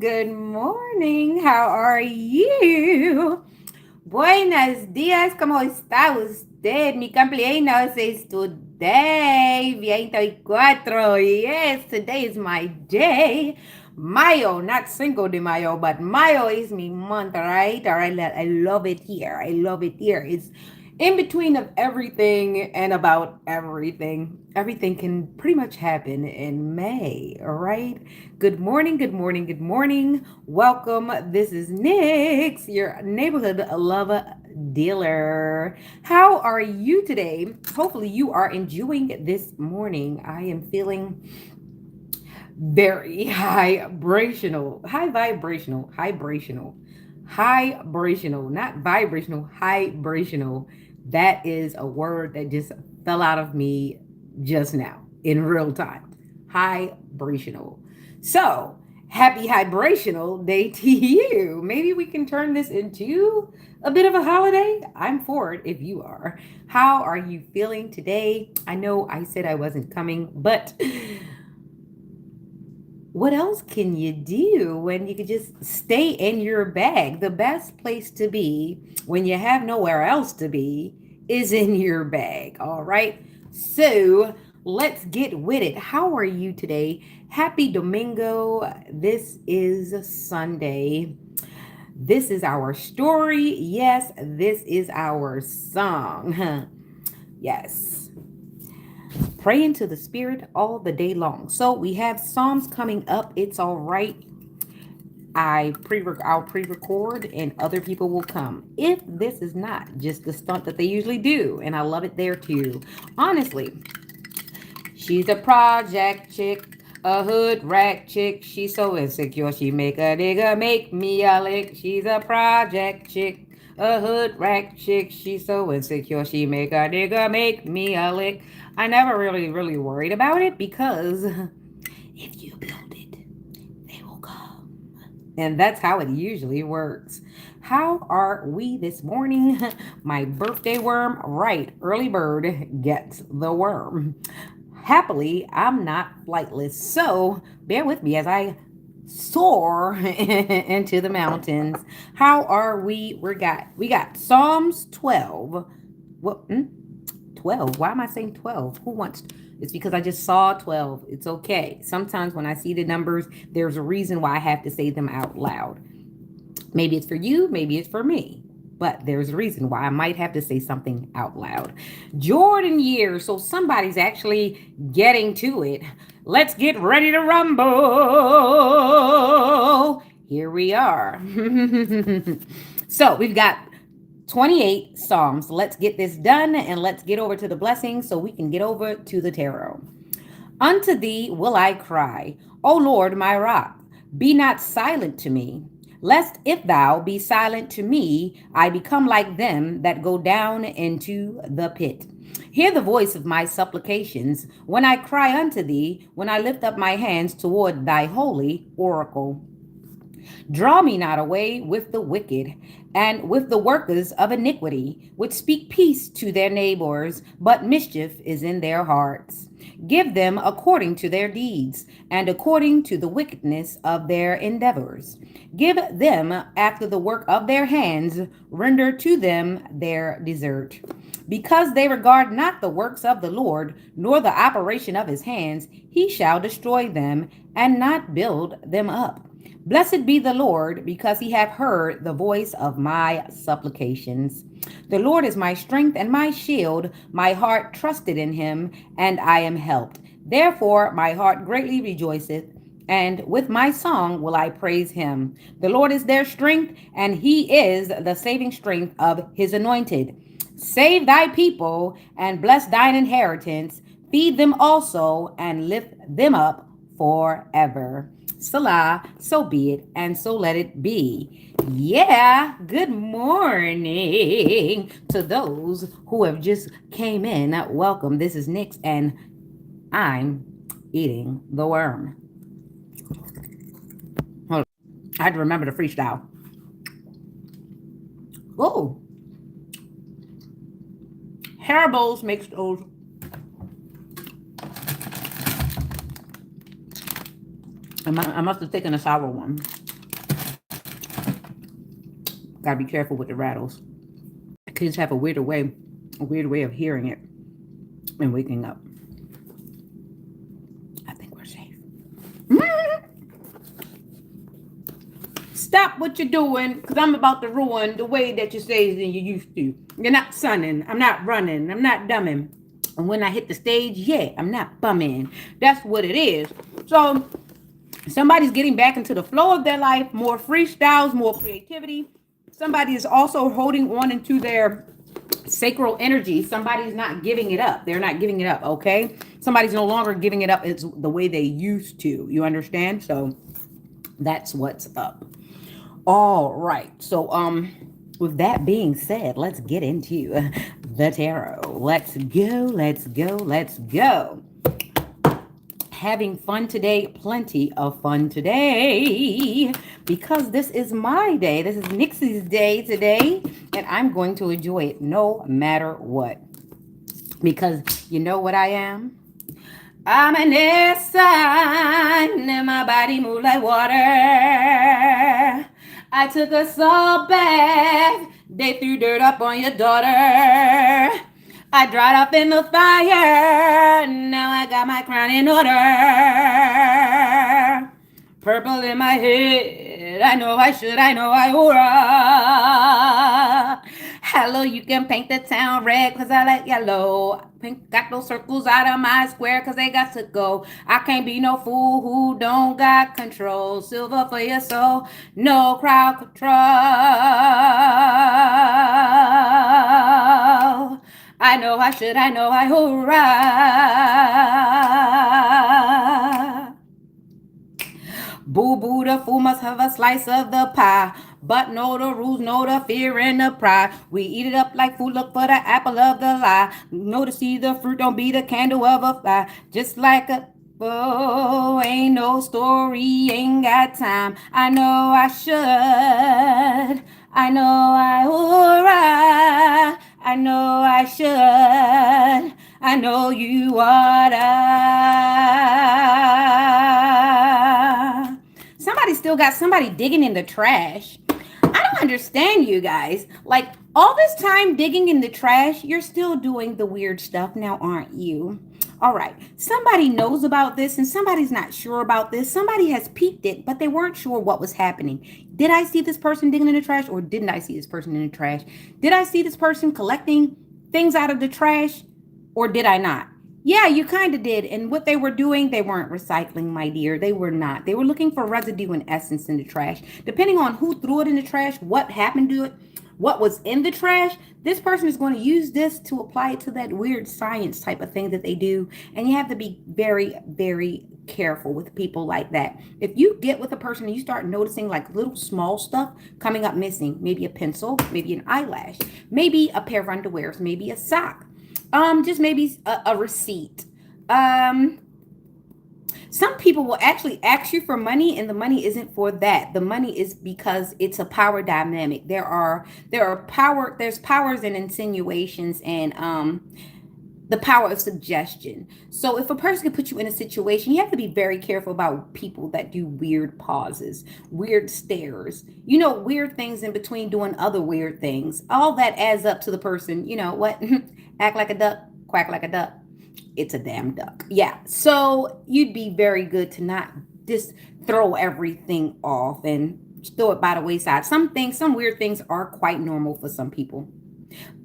Good morning. How are you? Buenos días. ¿Cómo está usted? Mi cumpleaños es today, 24. Yes, today is my day. Mayo, not Cinco de Mayo, but Mayo is my month, right? All right, I love it here. I love it here. It's in between of everything and about everything. Everything can pretty much happen in May, all right? Good morning, good morning, good morning. Welcome. This is Nix, your neighborhood love dealer. How are you today? Hopefully, you are enjoying this morning. I am feeling very vibrational, not vibrational, vibrational. That is a word that just fell out of me just now in real time. Vibrational. So, happy vibrational day to you. Maybe we can turn this into a bit of a holiday. I'm for it if you are. How are you feeling today? I know I said I wasn't coming, but what else can you do when you could just stay in your bag? The best place to be when you have nowhere else to be is in your bag. All right. So let's get with it. How are you today? Happy Domingo. This is Sunday. This is our story. Yes, this is our song. Yes. Pray into the Spirit all the day long. So we have Psalms coming up. It's all right. I'll pre-record and other people will come. If this is not just the stunt that they usually do, and I love it there too. Honestly, she's a project chick, a hood rat chick. She's so insecure, she make a nigga make me a lick. She's a project chick, a hood rat chick. She's so insecure, she make a nigga make me a lick. I never really worried about it because if you build it, they will come. And that's how it usually works. How are we this morning? My birthday worm, right? Early bird gets the worm. Happily, I'm not flightless, so bear with me as I soar into the mountains. How are we? We got Psalms 12. What? 12. Why am I saying 12? Who wants? It's because I just saw 12. It's okay. Sometimes when I see the numbers, there's a reason why I have to say them out loud. Maybe it's for you, maybe it's for me. But there's a reason why I might have to say something out loud. Jordan years. So somebody's actually getting to it. Let's get ready to rumble. Here we are. So we've got 28 Psalms. Let's get this done and let's get over to the blessings so we can get over to the tarot. Unto thee will I cry, O Lord, my rock. Be not silent to me, lest if thou be silent to me, I become like them that go down into the pit. Hear the voice of my supplications when I cry unto thee, when I lift up my hands toward thy holy oracle. Draw me not away with the wicked and with the workers of iniquity, which speak peace to their neighbors, but mischief is in their hearts. Give them according to their deeds, and according to the wickedness of their endeavors. Give them after the work of their hands, render to them their desert. Because they regard not the works of the Lord, nor the operation of his hands, he shall destroy them, and not build them up. Blessed be the Lord, because he hath heard the voice of my supplications. The Lord is my strength and my shield. My heart trusted in him, and I am helped. Therefore my heart greatly rejoiceth, and with my song will I praise him. The Lord is their strength, and he is the saving strength of his anointed. Save thy people, and bless thine inheritance. Feed them also, and lift them up forever. Salah, so be it, and so let it be. Yeah, good morning to those who have just came in. Welcome. This is Nix, and I'm eating the worm. Hold on. I had to remember to freestyle. Oh, Haribo's makes those. I must have taken a sour one. Gotta be careful with the rattles. Kids have a weird way of hearing it and waking up. I think we're safe. Stop what you're doing, because I'm about to ruin the way that you say than you used to. You're not sunning. I'm not running. I'm not dumbing. And when I hit the stage, yeah, I'm not bumming. That's what it is. So somebody's getting back into the flow of their life, more freestyles, more creativity. Somebody is also holding on into their sacral energy. Somebody's not giving it up. They're not giving it up, okay? Somebody's no longer giving it up. It's the way they used to. You understand? So that's what's up. All right. So with that being said, let's get into the tarot. Let's go. Let's go. Let's go. Having fun today, plenty of fun today, because this is my day. This is Nixie's day today, and I'm going to enjoy it no matter what, because you know what I am? I'm an air sign, and my body moves like water. I took a salt bath, they threw dirt up on your daughter. I dried up in the fire, now I got my crown in order. Purple in my head, I know I should, I know I hurrah. Hello, you can paint the town red, cause I like yellow. Pink got those circles out of my square, cause they got to go. I can't be no fool who don't got control. Silver for your soul, no crowd control. I know I should, I know I hurrah. Boo boo, the fool must have a slice of the pie. But know the rules, know the fear and the pride. We eat it up like food, look for the apple of the eye. Know to see the fruit, don't be the candle of a fly. Just like a ain't no story, ain't got time. I know I should, I know I hurrah. I know I should, I know you oughta. Somebody still got somebody digging in the trash. I don't understand you guys. Like, all this time digging in the trash, you're still doing the weird stuff now, aren't you? All right. Somebody knows about this and somebody's not sure about this. Somebody has peeked it, but they weren't sure what was happening. Did I see this person digging in the trash, or didn't I see this person in the trash? Did I see this person collecting things out of the trash, or did I not? Yeah, you kind of did. And what they were doing, they weren't recycling, my dear. They were not. They were looking for residue and essence in the trash. Depending on who threw it in the trash, what happened to it, what was in the trash, this person is going to use this to apply it to that weird science type of thing that they do. And you have to be very, very careful with people like that. If you get with a person and you start noticing like little small stuff coming up missing, maybe a pencil, maybe an eyelash, maybe a pair of underwears, maybe a sock, just maybe a receipt. Some people will actually ask you for money, and the money isn't for that. The money is because it's a power dynamic. There's powers and insinuations and the power of suggestion. So if a person can put you in a situation, you have to be very careful about people that do weird pauses, weird stares, weird things in between doing other weird things. All that adds up to the person, what? Act like a duck, quack like a duck. It's a damn duck. Yeah. So you'd be very good to not just throw everything off and throw it by the wayside. Some weird things are quite normal for some people.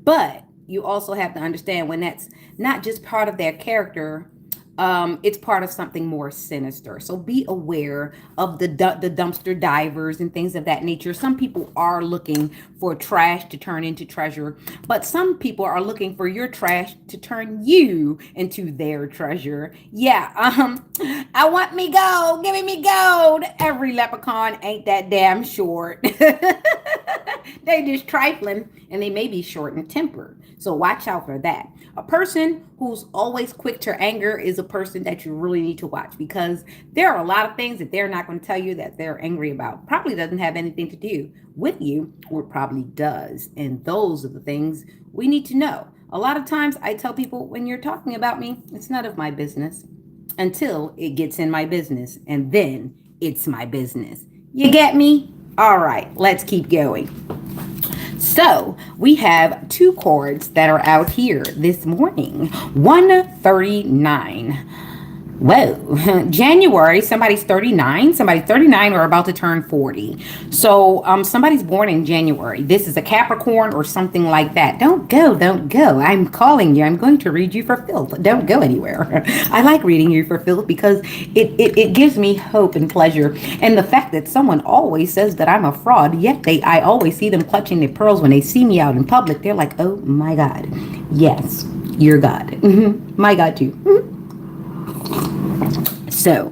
But you also have to understand when that's not just part of their character, it's part of something more sinister. So be aware of the dumpster divers and things of that nature. Some people are looking for trash to turn into treasure, but some people are looking for your trash to turn you into their treasure. Yeah, I want me gold. Give me gold. Every leprechaun ain't that damn short. They just trifling, and they may be short in temper. So watch out for that. A person who's always quick to anger is a person that you really need to watch, because there are a lot of things that they're not going to tell you that they're angry about. Probably doesn't have anything to do with you, or probably does. And those are the things we need to know. A lot of times I tell people, when you're talking about me, it's none of my business until it gets in my business. And then it's my business. You get me? All right, let's keep going. So we have two chords that are out here this morning. 139. Whoa, January, somebody's 39, somebody 39 or about to turn 40. So somebody's born in January. This is a Capricorn or something like that. Don't go, don't go. I'm calling you. I'm going to read you for filth. Don't go anywhere. I like reading you for filth because it gives me hope and pleasure. And the fact that someone always says that I'm a fraud, yet I always see them clutching their pearls when they see me out in public. They're like, oh my God. Yes, you're God. My God too. So,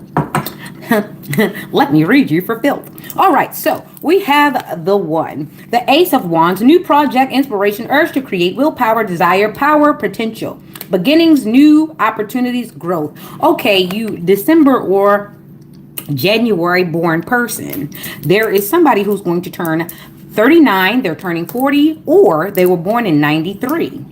let me read you for filth. All right, so we have the one, the Ace of Wands, new project, inspiration, urge to create, willpower, desire, power, potential, beginnings, new opportunities, growth. Okay, you December or January born person, there is somebody who's going to turn 39, they're turning 40, or they were born in 93.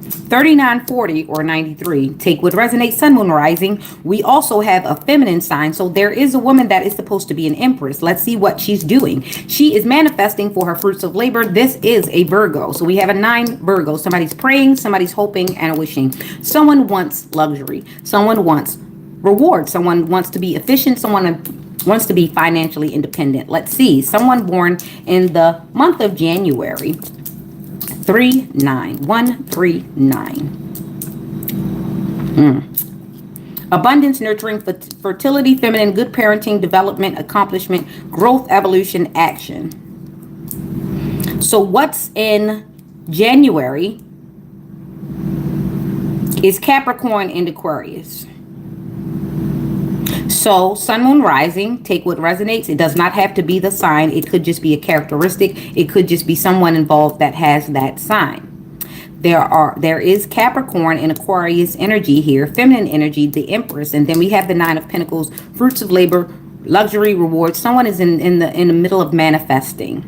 39, 40, or 93. Take what resonates, sun, moon, rising. We also have a feminine sign. So there is a woman that is supposed to be an empress. Let's see what she's doing. She is manifesting for her fruits of labor. This is a Virgo. So we have a 9 Virgo. Somebody's praying, somebody's hoping and wishing. Someone wants luxury. Someone wants reward. Someone wants to be efficient. Someone wants to be financially independent. Let's see. Someone born in the month of January. 139. Abundance, nurturing, fertility, feminine, good parenting, development, accomplishment, growth, evolution, action. So what's in January is Capricorn and Aquarius. So sun, moon, rising, take what resonates. It does not have to be the sign. It could just be a characteristic. It could just be someone involved that has that sign. There is Capricorn and Aquarius energy here, feminine energy, the Empress, and then we have the 9 of Pentacles, fruits of labor, luxury, reward. Someone is in the middle of manifesting,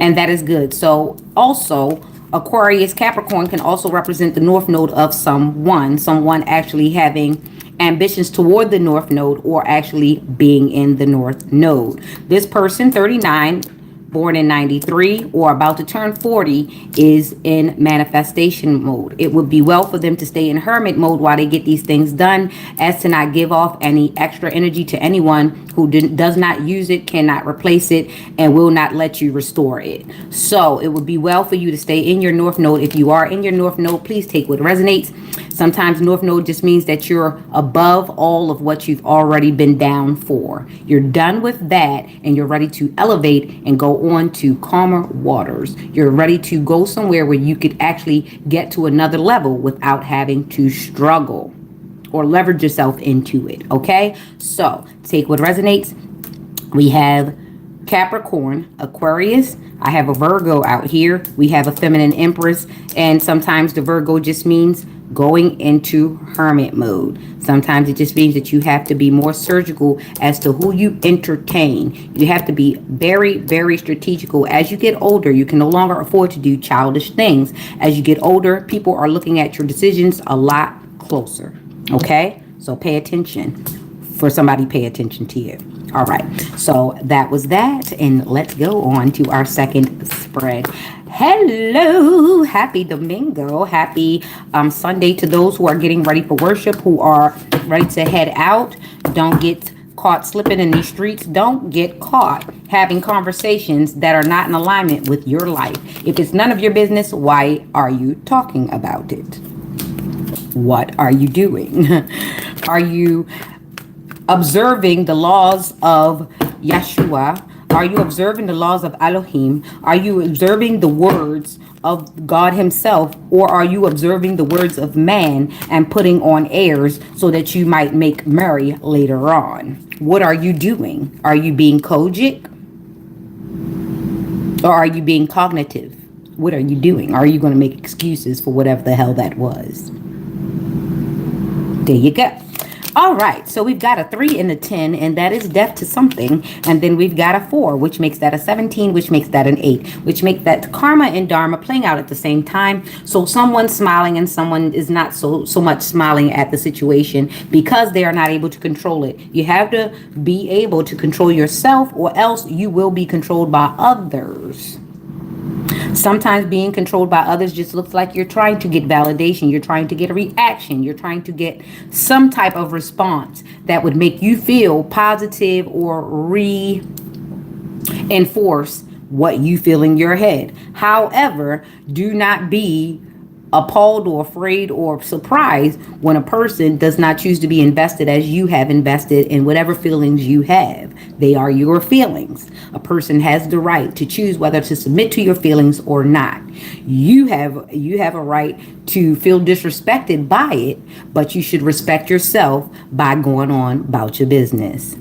and that is good. So also Aquarius, Capricorn can also represent the North Node of someone actually having ambitions toward the North Node or actually being in the North Node. This person, 39, born in 93 or about to turn 40, is in manifestation mode. It would be well for them to stay in hermit mode while they get these things done, as to not give off any extra energy to anyone who does not use it, cannot replace it, and will not let you restore it. So it would be well for you to stay in your North Node. If you are in your North Node, please take what resonates. Sometimes North Node just means that you're above all of what you've already been down for. You're done with that and you're ready to elevate and go on to calmer waters. You're ready to go somewhere where you could actually get to another level without having to struggle or leverage yourself into it. Okay, so take what resonates. We have Capricorn, Aquarius. I have a Virgo out here. We have a feminine Empress, and sometimes the Virgo just means going into hermit mode. Sometimes it just means that you have to be more surgical as to who you entertain. You have to be very, very strategical. As you get older, you can no longer afford to do childish things. As you get older, people are looking at your decisions a lot closer. Okay? So pay attention. For somebody, pay attention to you. All right. So that was that. And let's go on to our second spread. Hello, happy Domingo, happy Sunday to those who are getting ready for worship, who are ready to head out. Don't get caught slipping in these streets. Don't get caught having conversations that are not in alignment with your life. If it's none of your business, why are you talking about it? What are you doing? Are you observing the laws of Yeshua? Are you observing the laws of Elohim? Are you observing the words of God himself? Or are you observing the words of man and putting on airs so that you might make merry later on? What are you doing? Are you being kojic? Or are you being cognitive? What are you doing? Are you going to make excuses for whatever the hell that was? There you go. All right, so we've got a 3 and a 10, and that is death to something. And then we've got a 4, which makes that a 17, which makes that an 8, which makes that karma and dharma playing out at the same time. So someone's smiling and someone is not so much smiling at the situation because they are not able to control it. You have to be able to control yourself, or else you will be controlled by others. Sometimes being controlled by others just looks like you're trying to get validation. You're trying to get a reaction. You're trying to get some type of response that would make you feel positive or reinforce what you feel in your head. However, do not be appalled or afraid or surprised when a person does not choose to be invested as you have invested in whatever feelings you have. They are your feelings. A person has the right to choose whether to submit to your feelings or not. You have a right to feel disrespected by it, but you should respect yourself by going on about your business.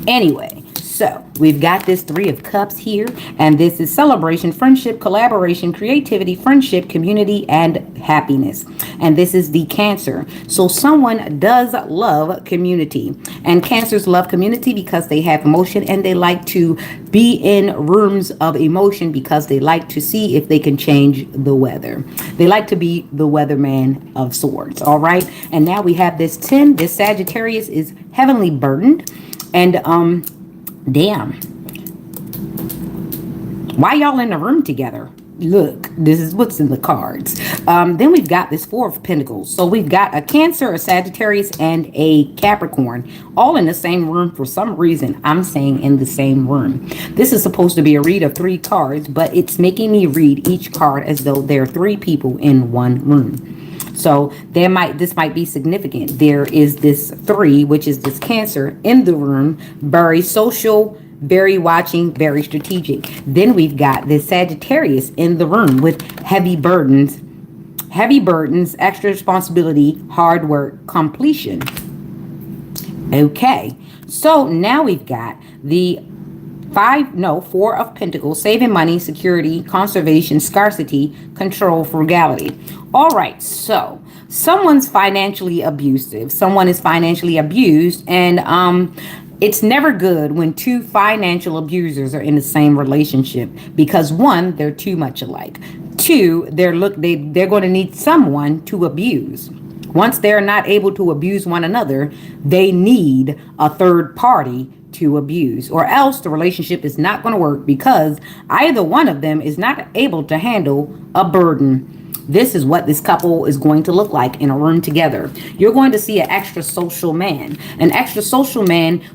Anyway, so we've got this Three of Cups here, and this is celebration, friendship, collaboration, creativity, friendship, community, and happiness. And this is the Cancer. So someone does love community, and Cancers love community because they have emotion and they like to be in rooms of emotion because they like to see if they can change the weather. They like to be the weatherman of sorts. All right. And now we have this 10. This Sagittarius is heavenly burdened, and damn. Why y'all in the room together? Look, this is what's in the cards. Then we've got this Four of Pentacles. So we've got a Cancer, a Sagittarius, and a Capricorn, all in the same room for some reason. I'm saying in the same room. This is supposed to be a read of 3 cards, but it's making me read each card as though there are 3 people in one room. So this might be significant. There is this 3, which is this Cancer in the room, very social, very watching, very strategic. Then we've got this Sagittarius in the room with heavy burdens, extra responsibility, hard work, completion. Okay, so now we've got the 4 of Pentacles, saving money, security, conservation, scarcity, control, frugality. All right, so someone's financially abusive. Someone is financially abused, and it's never good when 2 financial abusers are in the same relationship because 1, they're too much alike. 2, they're going to need someone to abuse. Once they're not able to abuse one another, they need a third party to abuse, or else the relationship is not going to work because either one of them is not able to handle a burden. This is what this couple is going to look like in a room together. You're going to see an extra social man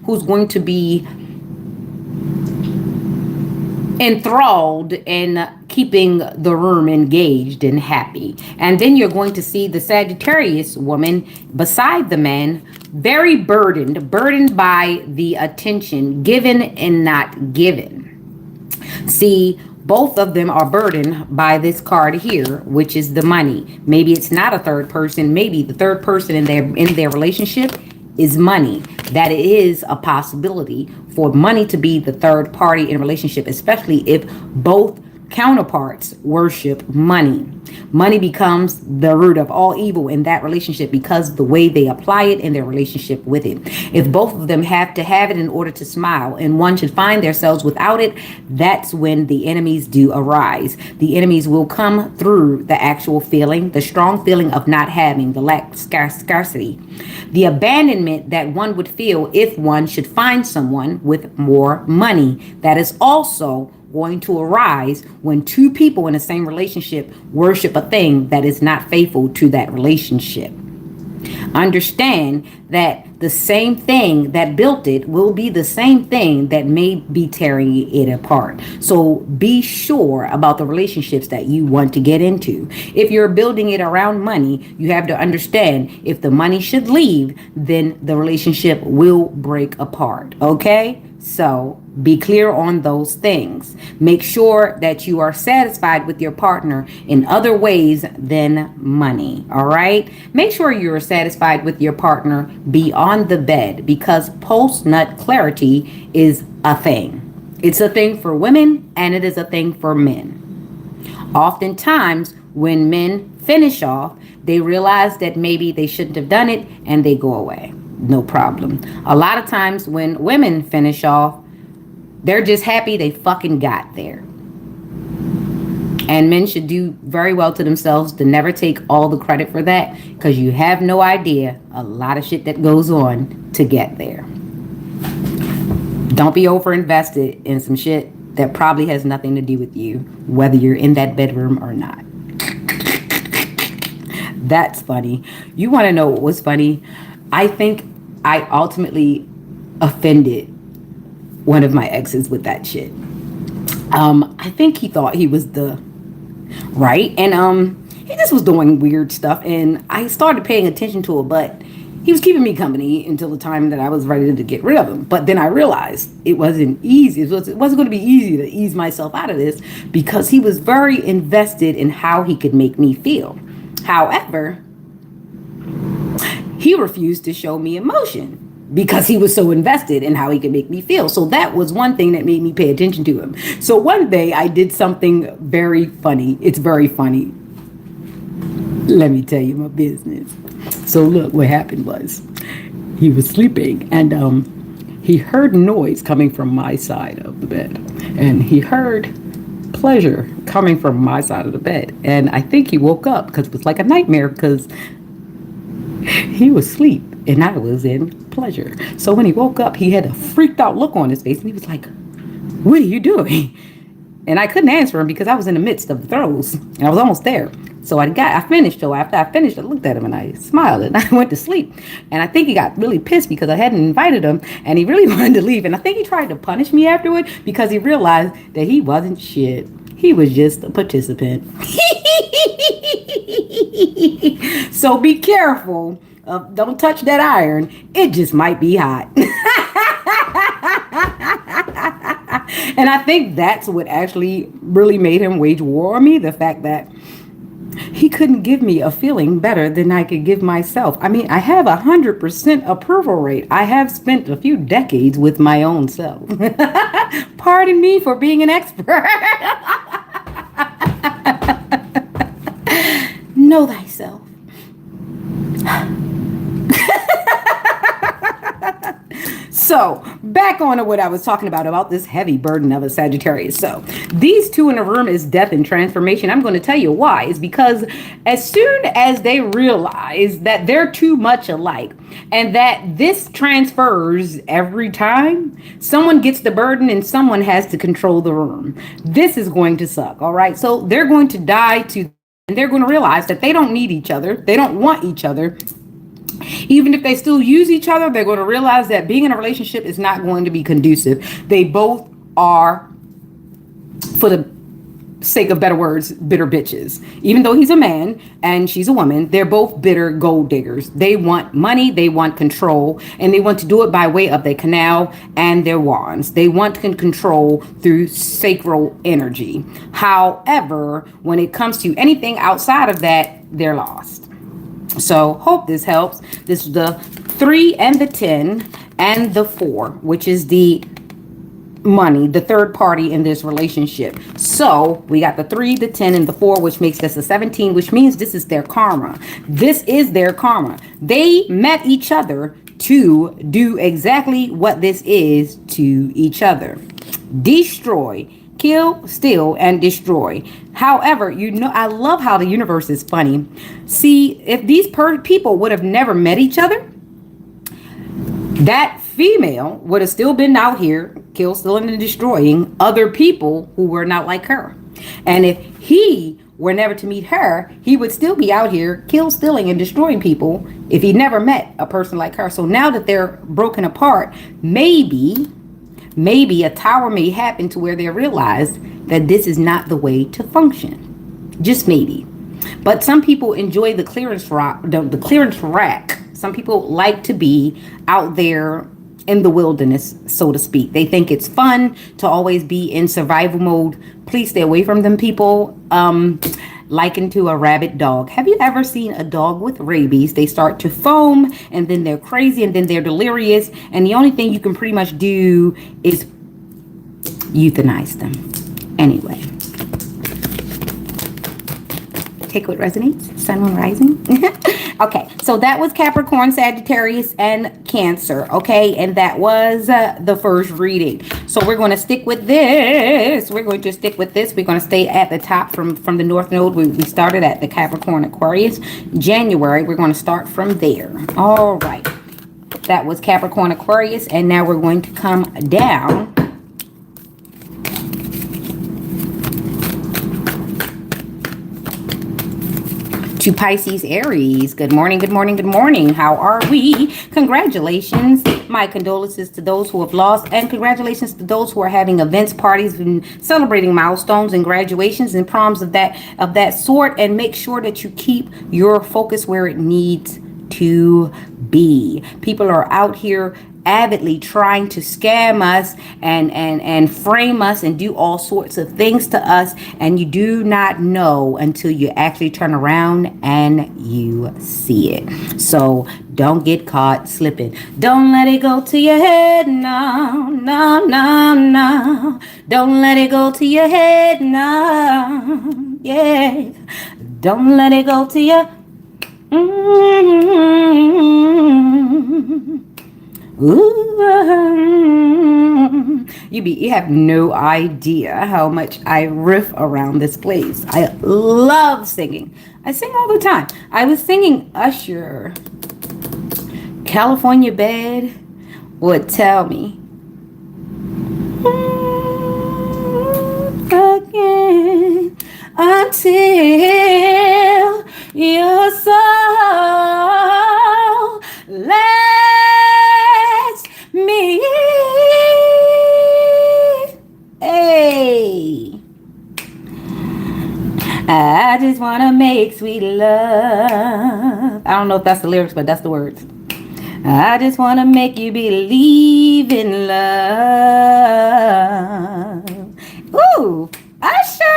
who's going to be enthralled in keeping the room engaged and happy. And then you're going to see the Sagittarius woman beside the man, very burdened by the attention given and not given. See, both of them are burdened by this card here, which is the money. Maybe it's not a third person. Maybe the third person in their relationship is money. That is a possibility for money to be the third party in a relationship, especially if both counterparts worship money. Money becomes the root of all evil in that relationship because the way they apply it in their relationship with it. If both of them have to have it in order to smile and one should find themselves without it, that's when the enemies do arise. The enemies will come through the actual feeling, the strong feeling of not having, the lack of scarcity, the abandonment that one would feel if one should find someone with more money. That is also going to arise when 2 people in the same relationship worship a thing that is not faithful to that relationship. Understand that the same thing that built it will be the same thing that may be tearing it apart. So be sure about the relationships that you want to get into. If you're building it around money, you have to understand if the money should leave, then the relationship will break apart. Okay? So be clear on those things. Make sure that you are satisfied with your partner in other ways than money. All right. Make sure you're satisfied with your partner beyond the bed, because post-nut clarity is a thing. It's a thing for women and it is a thing for men. Oftentimes, when men finish off, they realize that maybe they shouldn't have done it and they go away. No problem. A lot of times when women finish off, they're just happy they fucking got there. And men should do very well to themselves to never take all the credit for that, because you have no idea a lot of shit that goes on to get there. Don't be over invested in some shit that probably has nothing to do with you, whether you're in that bedroom or not. That's funny. You want to know what was funny? I think I ultimately offended one of my exes with that shit. I think he thought he was the right, and he just was doing weird stuff, and I started paying attention to it, but he was keeping me company until the time that I was ready to get rid of him. But then I realized it wasn't easy. It wasn't going to be easy to ease myself out of this because he was very invested in how he could make me feel. However, he refused to show me emotion because he was so invested in how he could make me feel. So that was one thing that made me pay attention to him. So one day I did something very funny. It's very funny. Let me tell you my business. So look, what happened was he was sleeping, and he heard noise coming from my side of the bed, and he heard pleasure coming from my side of the bed. And I think he woke up because it was like a nightmare because he was asleep and I was in pleasure. So when he woke up, he had a freaked out look on his face, and he was like, "What are you doing?" And I couldn't answer him because I was in the midst of the throes and I was almost there. So I finished. So after I finished, I looked at him and I smiled and I went to sleep. And I think he got really pissed because I hadn't invited him and he really wanted to leave. And I think he tried to punish me afterward because he realized that he wasn't shit. He was just a participant. So be careful. Don't touch that iron. It just might be hot. And I think that's what actually really made him wage war on me. The fact that he couldn't give me a feeling better than I could give myself. I mean, I have 100% approval rate. I have spent a few decades with my own self. Pardon me for being an expert. Know thyself. So back on to what I was talking about this heavy burden of a Sagittarius. So these two in a room is death and transformation. I'm going to tell you why. It's because as soon as they realize that they're too much alike and that this transfers every time, someone gets the burden and someone has to control the room. This is going to suck. All right. So they're going to die to, and they're going to realize that they don't need each other. They don't want each other. Even if they still use each other, they're going to realize that being in a relationship is not going to be conducive. They both are, for the sake of better words, bitter bitches. Even though he's a man and she's a woman, they're both bitter gold diggers. They want money, they want control, and they want to do it by way of their canal and their wands. They want control through sacral energy. However, when it comes to anything outside of that, they're lost. So hope this helps. This is the 3 and the 10 and the 4, which is the money, the third party in this relationship. So we got the 3, the 10, and the 4, which makes this a 17, which means this is their karma. This is their karma. They met each other to do exactly what this is to each other. Destroy. Kill, steal, and destroy. However, I love how the universe is funny. See, if these people would have never met each other, that female would have still been out here, kill, stealing, and destroying other people who were not like her. And if he were never to meet her, he would still be out here, kill, stealing, and destroying people if he never met a person like her. So now that they're broken apart, maybe a tower may happen to where they realize that this is not the way to function. Just maybe. But some people enjoy the clearance rack. Some people like to be out there in the wilderness, so to speak. They think it's fun to always be in survival mode. Please stay away from them people. Likened to a rabid dog. Have you ever seen a dog with rabies? They start to foam and then they're crazy and then they're delirious. And the only thing you can pretty much do is euthanize them. Anyway. Take what resonates. Sun, moon, rising. Okay, so that was Capricorn, Sagittarius, and Cancer. Okay, and that was the first reading. So we're going to stick with this. We're going to stay at the top from the North Node. We started at the Capricorn, Aquarius. January, we're going to start from there. All right. That was Capricorn, Aquarius, and now we're going to come down To Pisces, Aries, good morning, good morning, good morning. How are we? Congratulations. My condolences to those who have lost, and congratulations to those who are having events, parties, and celebrating milestones and graduations and proms of that sort. And make sure that you keep your focus where it needs to be. People are out here avidly trying to scam us and frame us and do all sorts of things to us, and you do not know until you actually turn around and you see it. So don't get caught slipping. Don't let it go to your head. No, no, no, no. Don't let it go to your head. No, yeah. Don't let it go to your Ooh, you have no idea how much I riff around this place. I love singing. I sing all the time. I was singing Usher. California Bed would tell me again until your soul lets me. Hey, I just wanna make sweet love. I don't know if that's the lyrics, but that's the words. I just wanna make you believe in love. Ooh, Usher.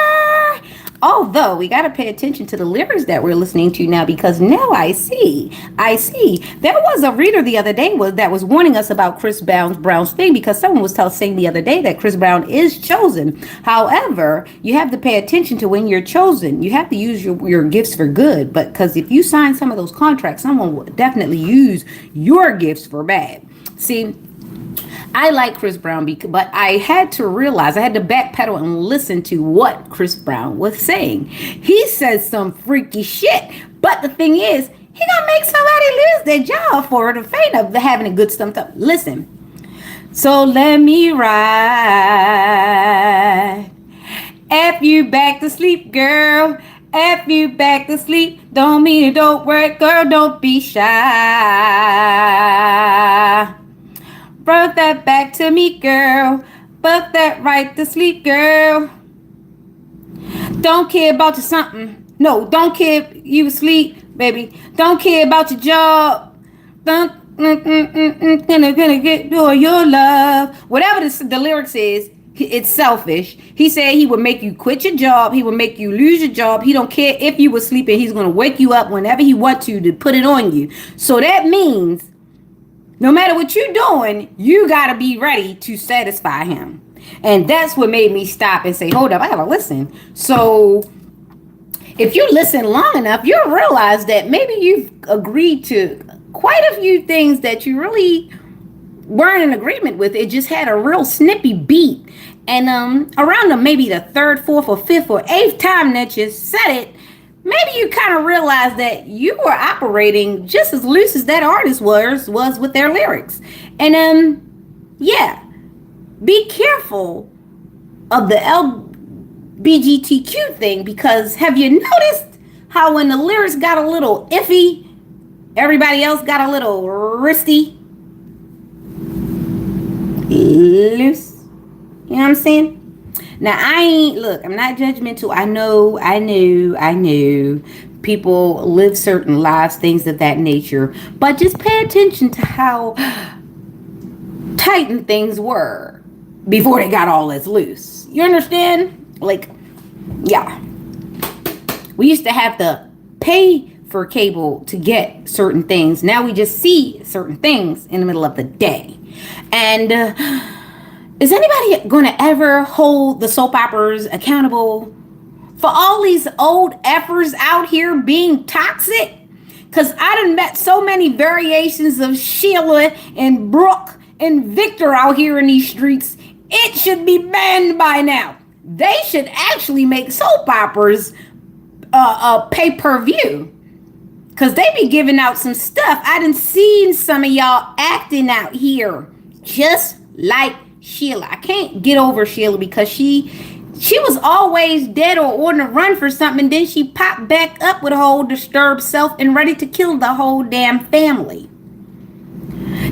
Although we got to pay attention to the lyrics that we're listening to now, because now I see. There was a reader the other day that was warning us about Chris Brown's thing, because someone was saying the other day that Chris Brown is chosen. However, you have to pay attention to when you're chosen. You have to use your gifts for good, but because if you sign some of those contracts, someone will definitely use your gifts for bad. See, I like Chris Brown, but I had to realize, I had to backpedal and listen to what Chris Brown was saying. He says some freaky shit, but the thing is, he gonna make somebody lose their job for the fame of having a good stuff. Listen, so let me ride. F you back to sleep, girl. F you back to sleep. Don't mean it don't work, girl. Don't be shy. Brought that back to me, girl. Put that right to sleep, girl. Don't care about your something. No, don't care if you asleep, baby. Don't care about your job. Don't gonna get your love. Whatever the lyrics is, it's selfish. He said he would make you quit your job. He would make you lose your job. He don't care if you were sleeping. He's gonna wake you up whenever he wants to put it on you. So that means no matter what you're doing, you got to be ready to satisfy him. And that's what made me stop and say, hold up, I got to listen. So if you listen long enough, you'll realize that maybe you've agreed to quite a few things that you really weren't in agreement with. It just had a real snippy beat. And around maybe the third, fourth, or fifth, or eighth time that you said it, maybe you kind of realize that you were operating just as loose as that artist was with their lyrics. And yeah, be careful of the LGBTQ thing, because have you noticed how when the lyrics got a little iffy, everybody else got a little wristy, loose? You know what I'm saying? Now, I'm not judgmental. I know people live certain lives, things of that nature, but just pay attention to how tightened things were before they got all this loose. You understand? Like, yeah. We used to have to pay for cable to get certain things. Now we just see certain things in the middle of the day. And is anybody going to ever hold the soap operas accountable for all these old effers out here being toxic? Because I done met so many variations of Sheila and Brooke and Victor out here in these streets. It should be banned by now. They should actually make soap operas pay-per-view, because they be giving out some stuff. I done seen some of y'all acting out here just like Sheila. I can't get over Sheila because she She was always dead or on the run for something. Then she popped back up with a whole disturbed self and ready to kill the whole damn family.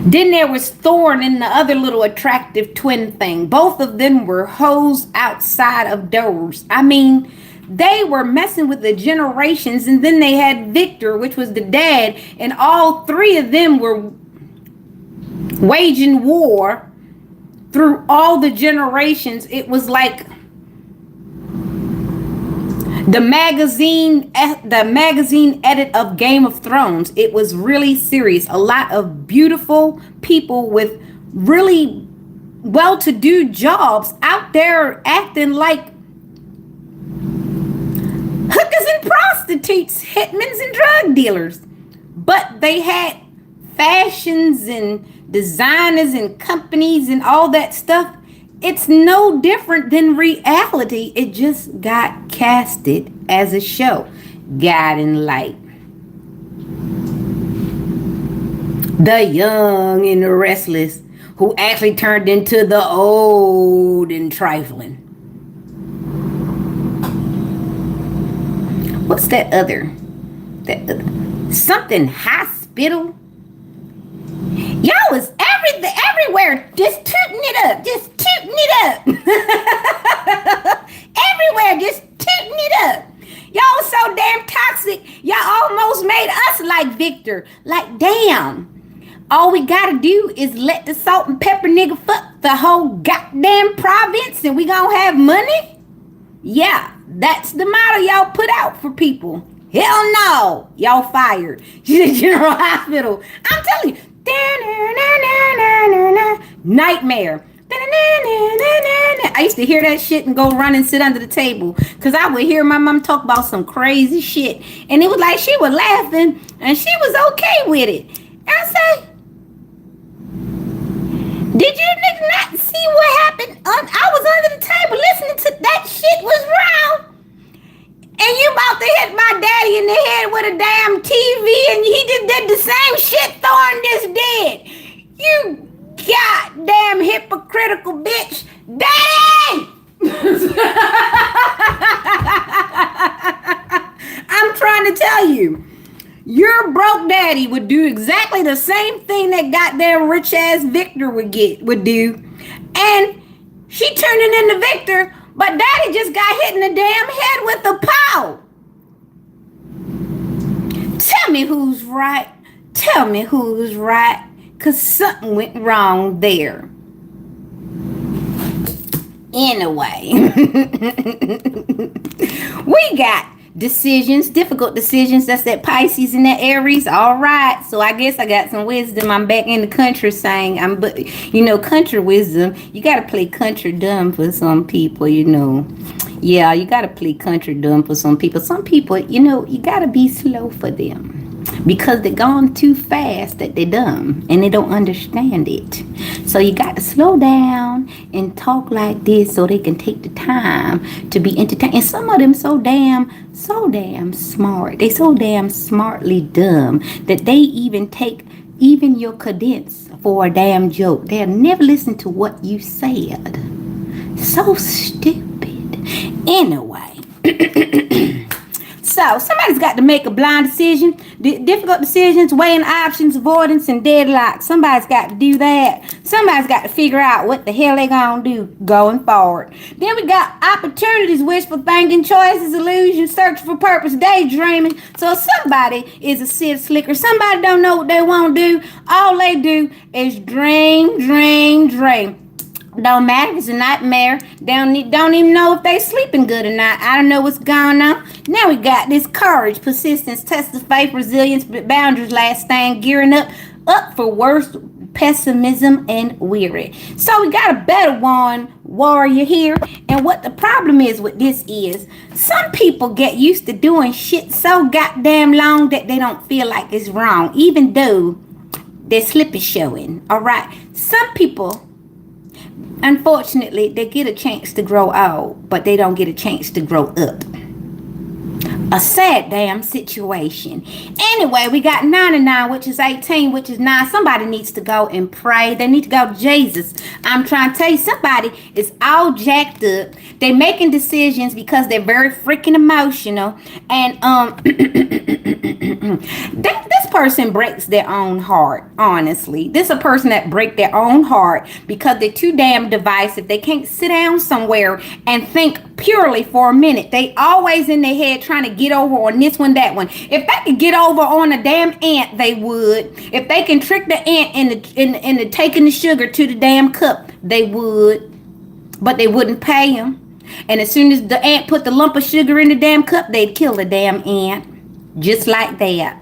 Then there was Thorn and the other little attractive twin thing. Both of them were hoes outside of doors. I mean, they were messing with the generations. And then they had Victor, which was the dad. And all three of them were waging war through all the generations. It was like the magazine edit of Game of Thrones. It was really serious. A lot of beautiful people with really well-to-do jobs out there acting like hookers and prostitutes, hitmans and drug dealers. But they had fashions and designers and companies and all that stuff. It's no different than reality. It just got casted as a show. Guiding Light. The young and the restless, who actually turned into the old and trifling. What's that other? Something hospital? Y'all was everywhere, just tooting it up, everywhere, just tooting it up. Y'all was so damn toxic. Y'all almost made us like Victor. Like, damn. All we gotta do is let the salt and pepper nigga fuck the whole goddamn province and we gonna have money? Yeah, that's the motto y'all put out for people. Hell no. Y'all fired. General Hospital. I'm telling you. Nightmare. I used to hear that shit and go run and sit under the table because I would hear my mom talk about some crazy shit and it was like she was laughing and she was okay with it. I say, did you niggas not see what happened? I was under the table listening to that shit was wrong. And you about to hit my daddy in the head with a damn TV and he just did the same shit Thorn just did. You goddamn hypocritical bitch. Daddy! I'm trying to tell you, your broke daddy would do exactly the same thing that goddamn rich ass Victor would do. And she turned it into Victor. But daddy just got hit in the damn head with a pole. Tell me who's right. Tell me who's right. Because something went wrong there. Anyway. We got decisions, difficult decisions. That's that Pisces and that Aries. All right. So I guess I got some wisdom. I'm back in the country saying country wisdom. You got to play country dumb for some people, Yeah, you got to play country dumb for some people. Some people, you got to be slow for them because they're gone too fast that they're dumb and they don't understand it. So you got to slow down and talk like this so they can take the time to be entertained. And some of them so damn smart. They so damn smartly dumb that they even take your cadence for a damn joke. They'll never listen to what you said. So stupid. Anyway. So somebody's got to make a blind decision. Difficult decisions, weighing options, avoidance, and deadlock. Somebody's got to do that. Somebody's got to figure out what the hell they gonna do going forward. Then we got opportunities, wishful thinking, choices, illusions, search for purpose, daydreaming. So somebody is a sieve slicker. Somebody don't know what they want to do. All they do is dream. Don't matter if it's a nightmare. They don't even know if they sleeping good or not. I don't know what's going on. Now we got this courage, persistence, test of faith, resilience, boundaries, last stand, gearing up for worse, pessimism, and weary. So we got a better one warrior here. And what the problem is with this is some people get used to doing shit so goddamn long that they don't feel like it's wrong, even though their slip is showing. All right. Some people, unfortunately, they get a chance to grow out, but they don't get a chance to grow up. A sad damn situation. Anyway, we got 9 and 9, which is 18, which is 9. Somebody needs to go and pray. They need to go to Jesus. I'm trying to tell you, somebody is all jacked up. They're making decisions because they're very freaking emotional. And this person breaks their own heart, honestly. This is a person that break their own heart because they're too damn divisive. They can't sit down somewhere and think purely for a minute. They always in their head trying to get over on this one, that one. If they could get over on a damn ant, they would. If they can trick the ant into taking the sugar to the damn cup, they would. But they wouldn't pay him. And as soon as the ant put the lump of sugar in the damn cup, they'd kill the damn ant. Just like that.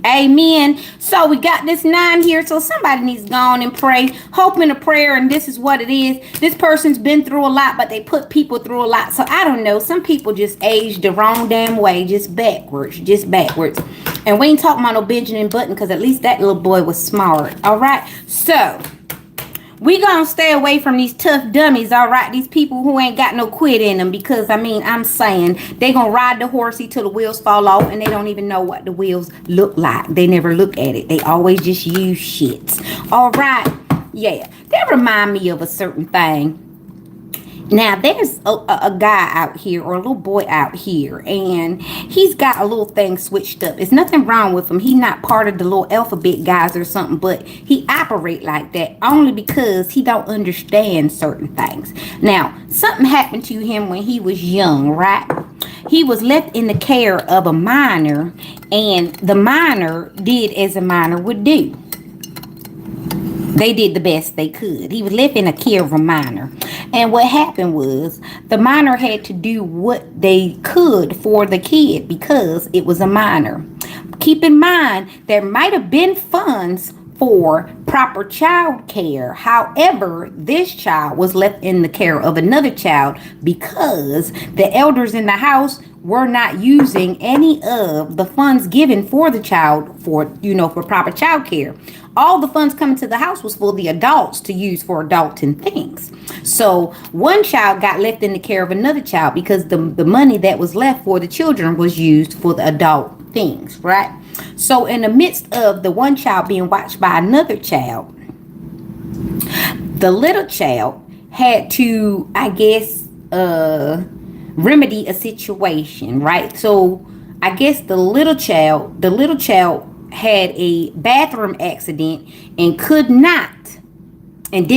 Amen. So we got this 9 here. So somebody needs to go on and pray. Hope in a prayer. And this is what it is. This person's been through a lot, but they put people through a lot. So I don't know. Some people just aged the wrong damn way. Just backwards. Just backwards. And we ain't talking about no Benjamin Button, because at least that little boy was smart. All right. So we gonna stay away from these tough dummies, all right? These people who ain't got no quit in them, because, I mean, I'm saying they gonna ride the horsey till the wheels fall off, and they don't even know what the wheels look like. They never look at it. They always just use shit. All right? Yeah. They remind me of a certain thing. Now, there's a guy out here, or a little boy out here, and he's got a little thing switched up. There's nothing wrong with him. He's not part of the little alphabet guys or something, but he operate like that only because he don't understand certain things. Now, something happened to him when he was young, right? He was left in the care of a minor, and the minor did as a minor would do. They did the best they could. He was left in the care of a minor. And what happened was the minor had to do what they could for the kid because it was a minor. Keep in mind, there might have been funds for proper child care. However, this child was left in the care of another child because the elders in the house were not using any of the funds given for the child for proper child care. All the funds coming to the house was for the adults to use for adulting things. So one child got left in the care of another child because the money that was left for the children was used for the adult things, right? So in the midst of the one child being watched by another child, the little child had to, I guess, remedy a situation, right? So I guess the little child had a bathroom accident and did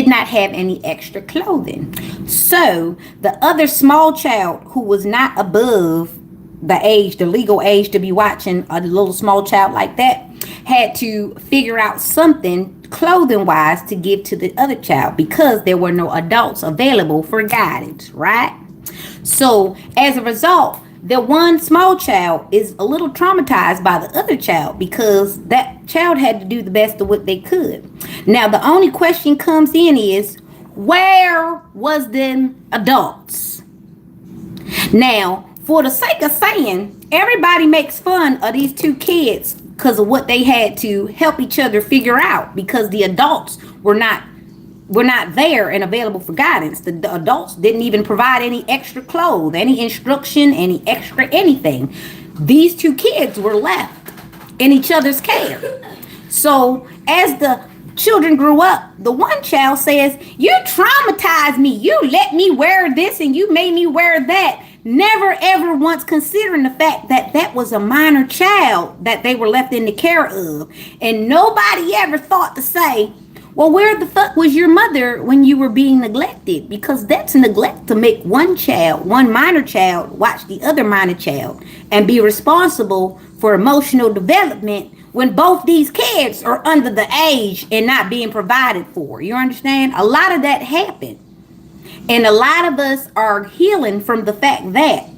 not have any extra clothing. So the other small child who was not above the legal age to be watching a little small child like that, had to figure out something clothing wise to give to the other child because there were no adults available for guidance, right? So as a result, the one small child is a little traumatized by the other child because that child had to do the best of what they could. Now, the only question comes in is, where was them adults? Now, for the sake of saying, everybody makes fun of these two kids because of what they had to help each other figure out because the adults were not there and available for guidance. The adults didn't even provide any extra clothes, any instruction, any extra anything. These two kids were left in each other's care. So as the children grew up, the one child says, "You traumatized me. You let me wear this and you made me wear that." Never ever once considering the fact that that was a minor child that they were left in the care of. And nobody ever thought to say, well, where the fuck was your mother when you were being neglected? Because that's neglect to make one minor child, watch the other minor child and be responsible for emotional development when both these kids are under the age and not being provided for. You understand? A lot of that happened. And a lot of us are healing from the fact that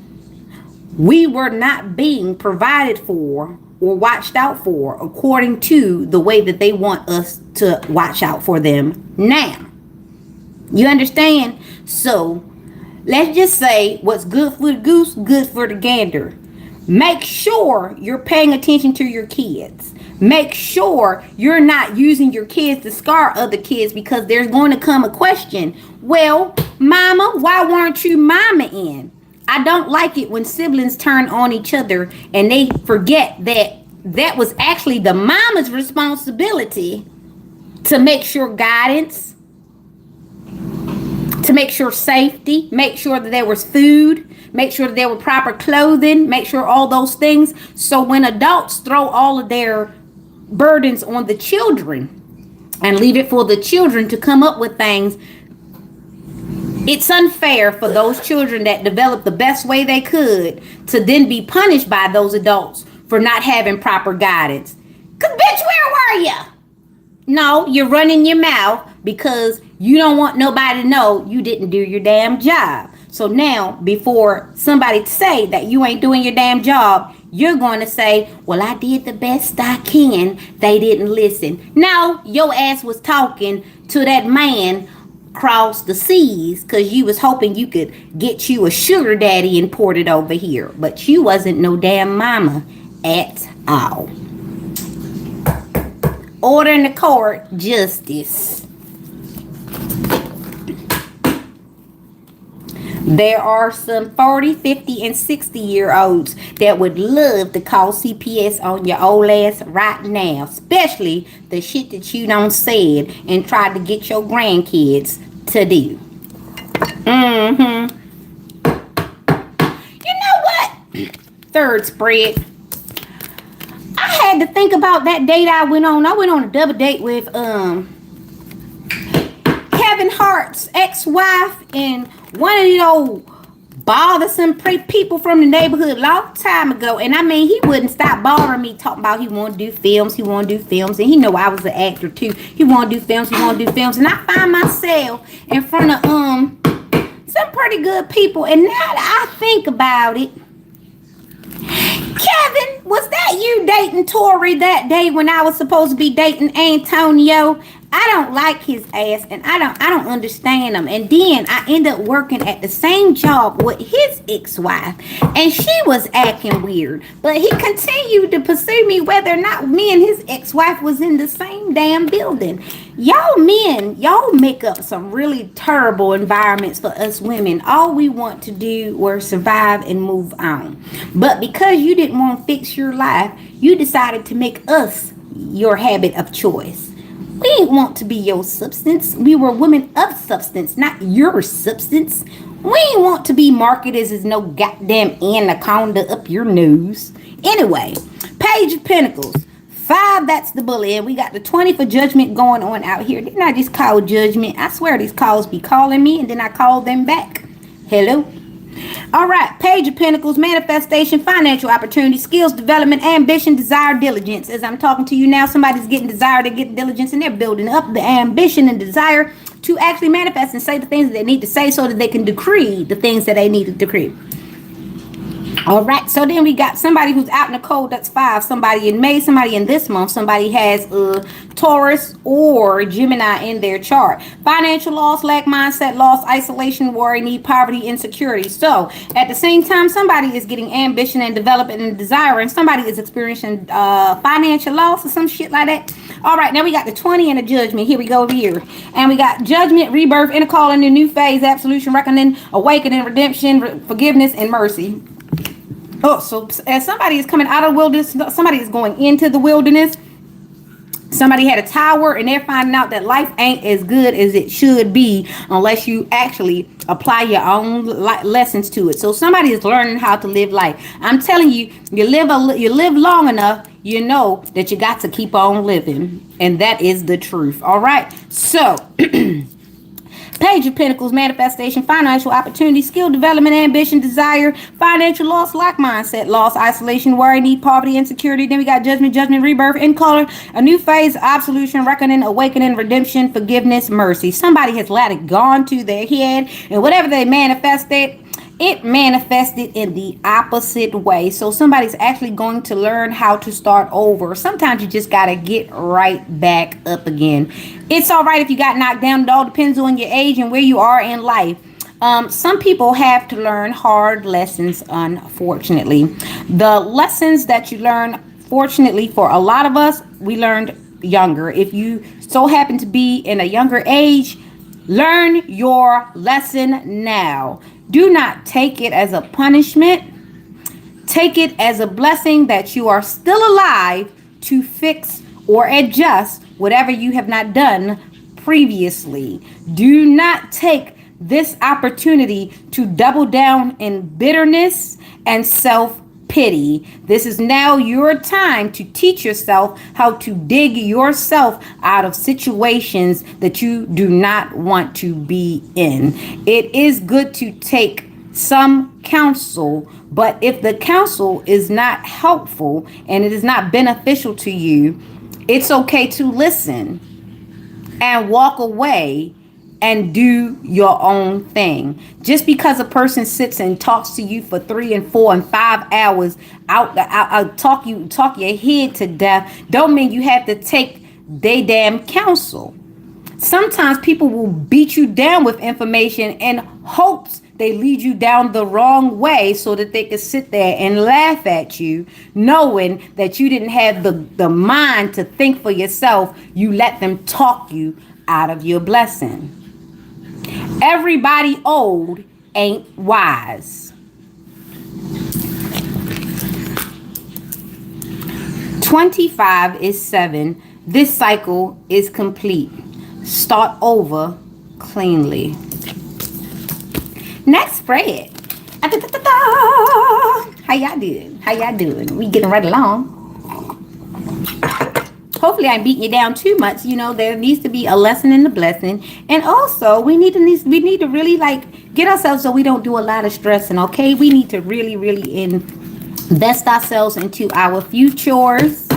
we were not being provided for or watched out for according to the way that they want us to watch out for them now. You understand? So let's just say what's good for the goose, good for the gander. Make sure you're paying attention to your kids. Make sure you're not using your kids to scar other kids because there's going to come a question. Well, Mama, why weren't you mama in? I don't like it when siblings turn on each other and they forget that that was actually the mama's responsibility to make sure guidance, to make sure safety, make sure that there was food, make sure that there were proper clothing, make sure all those things. So when adults throw all of their burdens on the children and leave it for the children to come up with things, it's unfair for those children that developed the best way they could to then be punished by those adults for not having proper guidance. Cause bitch, where were you? No, you're running your mouth because you don't want nobody to know you didn't do your damn job. So now, before somebody say that you ain't doing your damn job, you're going to say, well, I did the best I can. They didn't listen. No, your ass was talking to that man across the seas because you was hoping you could get you a sugar daddy imported over here. But you wasn't no damn mama at all. Order in the court, justice. There are some 40, 50, and 60-year-olds that would love to call CPS on your old ass right now. Especially the shit that you done said and tried to get your grandkids to do. You know what? Third spread. I had to think about that date I went on. I went on a double date with Kevin Hart's ex-wife and one of those bothersome people from the neighborhood a long time ago. And I mean, he wouldn't stop bothering me, talking about he want to do films, and he know I was an actor too. He want to do films, and I find myself in front of some pretty good people. And now that I think about it, Kevin, was that you dating Tori that day when I was supposed to be dating Antonio? I don't like his ass, and I don't understand him. And then I end up working at the same job with his ex-wife, and she was acting weird. But he continued to pursue me whether or not me and his ex-wife was in the same damn building. Y'all men, y'all make up some really terrible environments for us women. All we want to do was survive and move on. But because you didn't want to fix your life, you decided to make us your habit of choice. We ain't want to be your substance. We were women of substance, not your substance. We ain't want to be marketed as no goddamn anaconda up your nose. Anyway, Page of Pentacles. 5, that's the bully. And we got the 20 for judgment going on out here. Didn't I just call judgment? I swear these calls be calling me and then I call them back. Hello? All right, Page of Pentacles, manifestation, financial opportunity, skills development, ambition, desire, diligence. As I'm talking to you now, somebody's getting desire, they're getting diligence, and they're building up the ambition and desire to actually manifest and say the things that they need to say so that they can decree the things that they need to decree. All right, so then we got somebody who's out in the cold, that's 5. Somebody in May, somebody in this month, somebody has Taurus or Gemini in their chart. Financial loss, lack mindset, loss, isolation, worry, need, poverty, insecurity. So at the same time, somebody is getting ambition and development and desire, and somebody is experiencing financial loss or some shit like that. All right, now we got the 20 and the judgment. Here we go over here. And we got judgment, rebirth, inner calling, a new phase, absolution, reckoning, awakening, redemption, forgiveness, and mercy. Oh, so as somebody is coming out of the wilderness, somebody is going into the wilderness. Somebody had a tower and they're finding out that life ain't as good as it should be unless you actually apply your own lessons to it. So somebody is learning how to live life. I'm telling you, you live long enough, you know that you got to keep on living. And that is the truth. All right. So Page of Pentacles, manifestation, financial opportunity, skill development, ambition, desire, financial loss, lack mindset, loss, isolation, worry, need, poverty, insecurity. Then we got judgment, rebirth, in color, a new phase, absolution, reckoning, awakening, redemption, forgiveness, mercy. Somebody has let it gone to their head, and whatever they manifested, it manifested in the opposite way. So somebody's actually going to learn how to start over. Sometimes you just got to get right back up again. It's all right if you got knocked down. It all depends on your age and where you are in life. Some people have to learn hard lessons, unfortunately. The lessons that you learn, fortunately for a lot of us, we learned younger. If you so happen to be in a younger age, Learn your lesson now. Do not take it as a punishment. Take it as a blessing that you are still alive to fix or adjust whatever you have not done previously. Do not take this opportunity to double down in bitterness and self pity. This is now your time to teach yourself how to dig yourself out of situations that you do not want to be in. It is good to take some counsel, but if the counsel is not helpful and it is not beneficial to you, it's okay to listen and walk away and do your own thing. Just because a person sits and talks to you for 3 and 4 and 5 hours talk your head to death, don't mean you have to take they damn counsel. Sometimes people will beat you down with information in hopes they lead you down the wrong way so that they can sit there and laugh at you, knowing that you didn't have the mind to think for yourself. You let them talk you out of your blessing. Everybody old ain't wise. 25 is 7. This cycle is complete. Start over cleanly. Next spread. How y'all doing? How y'all doing? We getting right along. Hopefully I ain't beating you down too much. You know, there needs to be a lesson in the blessing. And also we need to really like get ourselves so we don't do a lot of stressing, okay? We need to really invest ourselves into our futures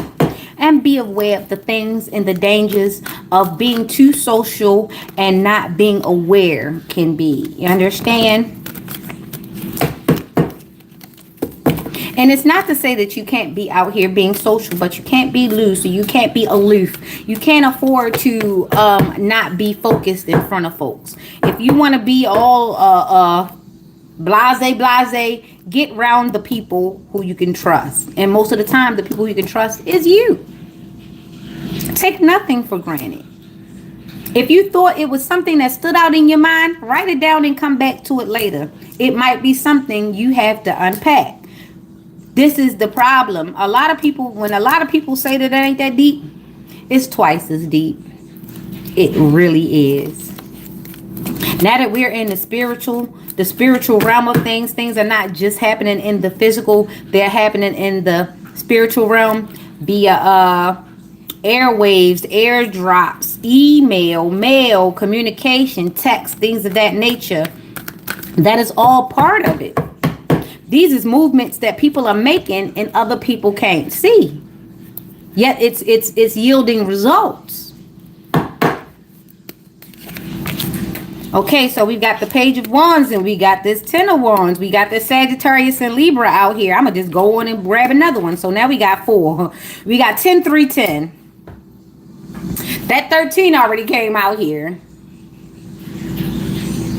and be aware of the things and the dangers of being too social and not being aware can be. You understand? And it's not to say that you can't be out here being social, but you can't be loose or you can't be aloof. You can't afford to not be focused in front of folks. If you want to be all blase, get around the people who you can trust. And most of the time, the people you can trust is you. Take nothing for granted. If you thought it was something that stood out in your mind, write it down and come back to it later. It might be something you have to unpack. This is the problem. When a lot of people say that it ain't that deep, it's twice as deep. It really is. Now that we're in the spiritual realm of things are not just happening in the physical, they're happening in the spiritual realm via airwaves, airdrops, email, mail, communication, text, things of that nature. That is all part of it. These is movements that people are making and other people can't see. Yet it's yielding results. Okay, so we've got the Page of Wands and we got this Ten of Wands. We got this Sagittarius and Libra out here. I'm going to just go on and grab another one. So now we got 4. We got 10, 3, 10. That 13 already came out here.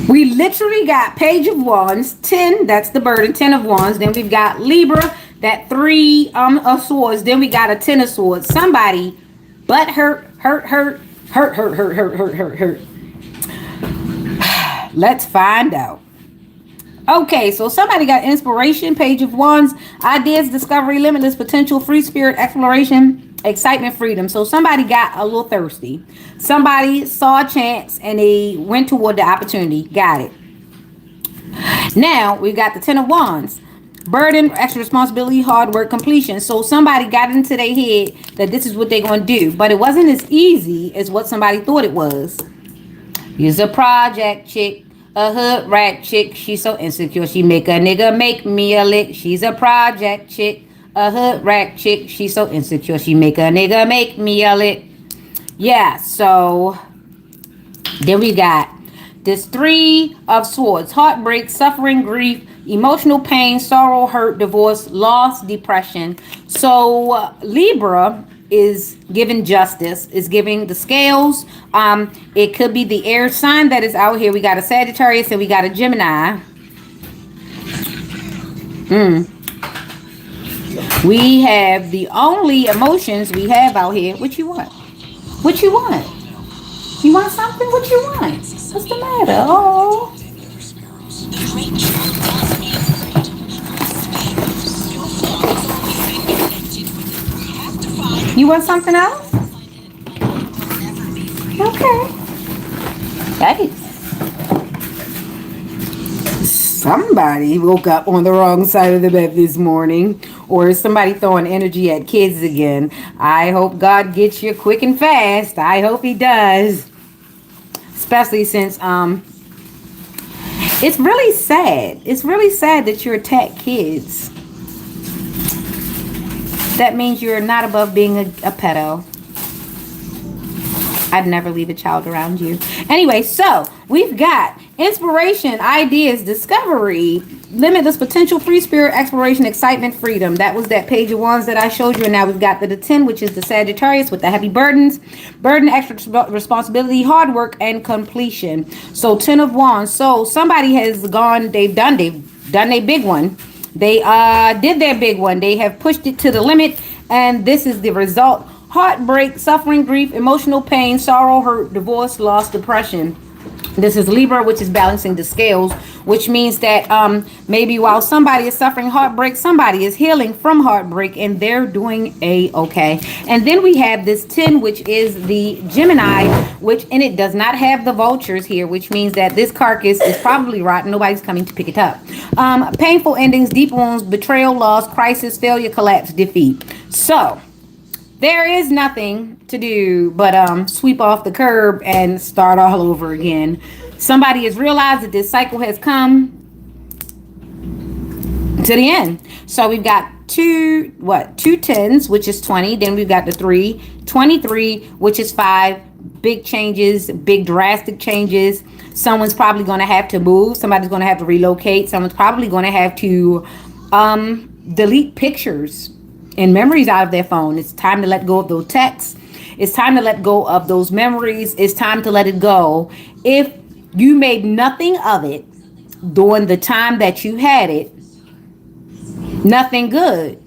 We literally got Page of Wands, 10, that's the burden, 10 of Wands. Then we've got Libra, that 3 of Swords. Then we got a 10 of Swords. Somebody but hurt. Let's find out. Okay, so somebody got inspiration, Page of Wands, ideas, discovery, limitless potential, free spirit, exploration, excitement, freedom. So somebody got a little thirsty. Somebody saw a chance and they went toward the opportunity. Got it. Now we got the 10 of Wands. Burden, extra responsibility, hard work, completion. So somebody got into their head that this is what they're going to do. But it wasn't as easy as what somebody thought it was. He's a project chick. A hood rat chick. She's so insecure. She make a nigga make me a lick. She's a project chick. A hood rat chick. She's so insecure. She make a nigga make me a lick. Yeah, so then we got this 3 of Swords. Heartbreak, suffering, grief, emotional pain, sorrow, hurt, divorce, loss, depression. So Libra is giving justice, is giving the scales. It could be the air sign that is out here. We got a Sagittarius and we got a Gemini. We have the only emotions we have out here. What you want? What you want? You want something? What you want? What's petal. You want something else? Okay. Hey. Somebody woke up on the wrong side of the bed this morning, or is somebody throwing energy at kids again? I hope God gets you quick and fast. I hope he does. Especially since it's really sad. It's really sad that you attack kids. That means you're not above being a pedo. I'd never leave a child around you. Anyway, so we've got inspiration, ideas, discovery, limitless potential, free spirit, exploration, excitement, freedom. That was that page of wands that I showed you. And now we've got the 10, which is the Sagittarius with the heavy burdens, burden, extra responsibility, hard work, and completion. So 10 of wands. So somebody has gone, they've done their big one. They did their big one. They have pushed it to the limit. And this is the result. Heartbreak, suffering, grief, emotional pain, sorrow, hurt, divorce, loss, depression. This is Libra, which is balancing the scales, which means that maybe while somebody is suffering heartbreak, somebody is healing from heartbreak and they're doing okay. And then we have this 10, which is the Gemini, and it does not have the vultures here, which means that this carcass is probably rotten. Nobody's coming to pick it up. Painful endings, deep wounds, betrayal, loss, crisis, failure, collapse, defeat. So there is nothing to do but sweep off the curb and start all over again. Somebody has realized that this cycle has come to the end. So we've got two tens, which is 20. Then we've got the 3, 23, which is 5. Big changes, big drastic changes. Someone's probably going to have to move. Somebody's going to have to relocate. Someone's probably going to have to delete pictures and memories out of their phone. It's time to let go of those texts. It's time to let go of those memories. It's time to let it go. If you made nothing of it during the time that you had it, nothing good.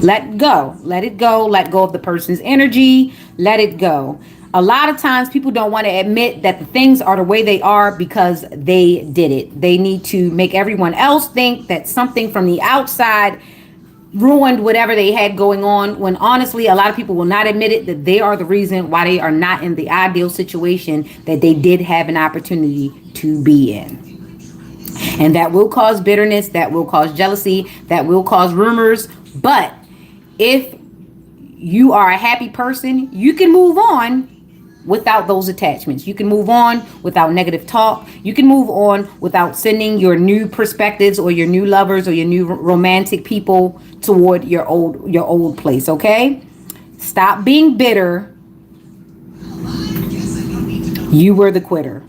Let go. Let it go. Let go of the person's energy. Let it go. A lot of times people don't want to admit that the things are the way they are because they did it. They need to make everyone else think that something from the outside ruined whatever they had going on, when honestly a lot of people will not admit it, that they are the reason why they are not in the ideal situation that they did have an opportunity to be in. And that will cause bitterness, that will cause jealousy, that will cause rumors. But if you are a happy person, you can move on without those attachments. You can move on without negative talk. You can move on without sending your new perspectives or your new lovers or your new romantic people toward your old place. Okay? Stop being bitter. You were the quitter.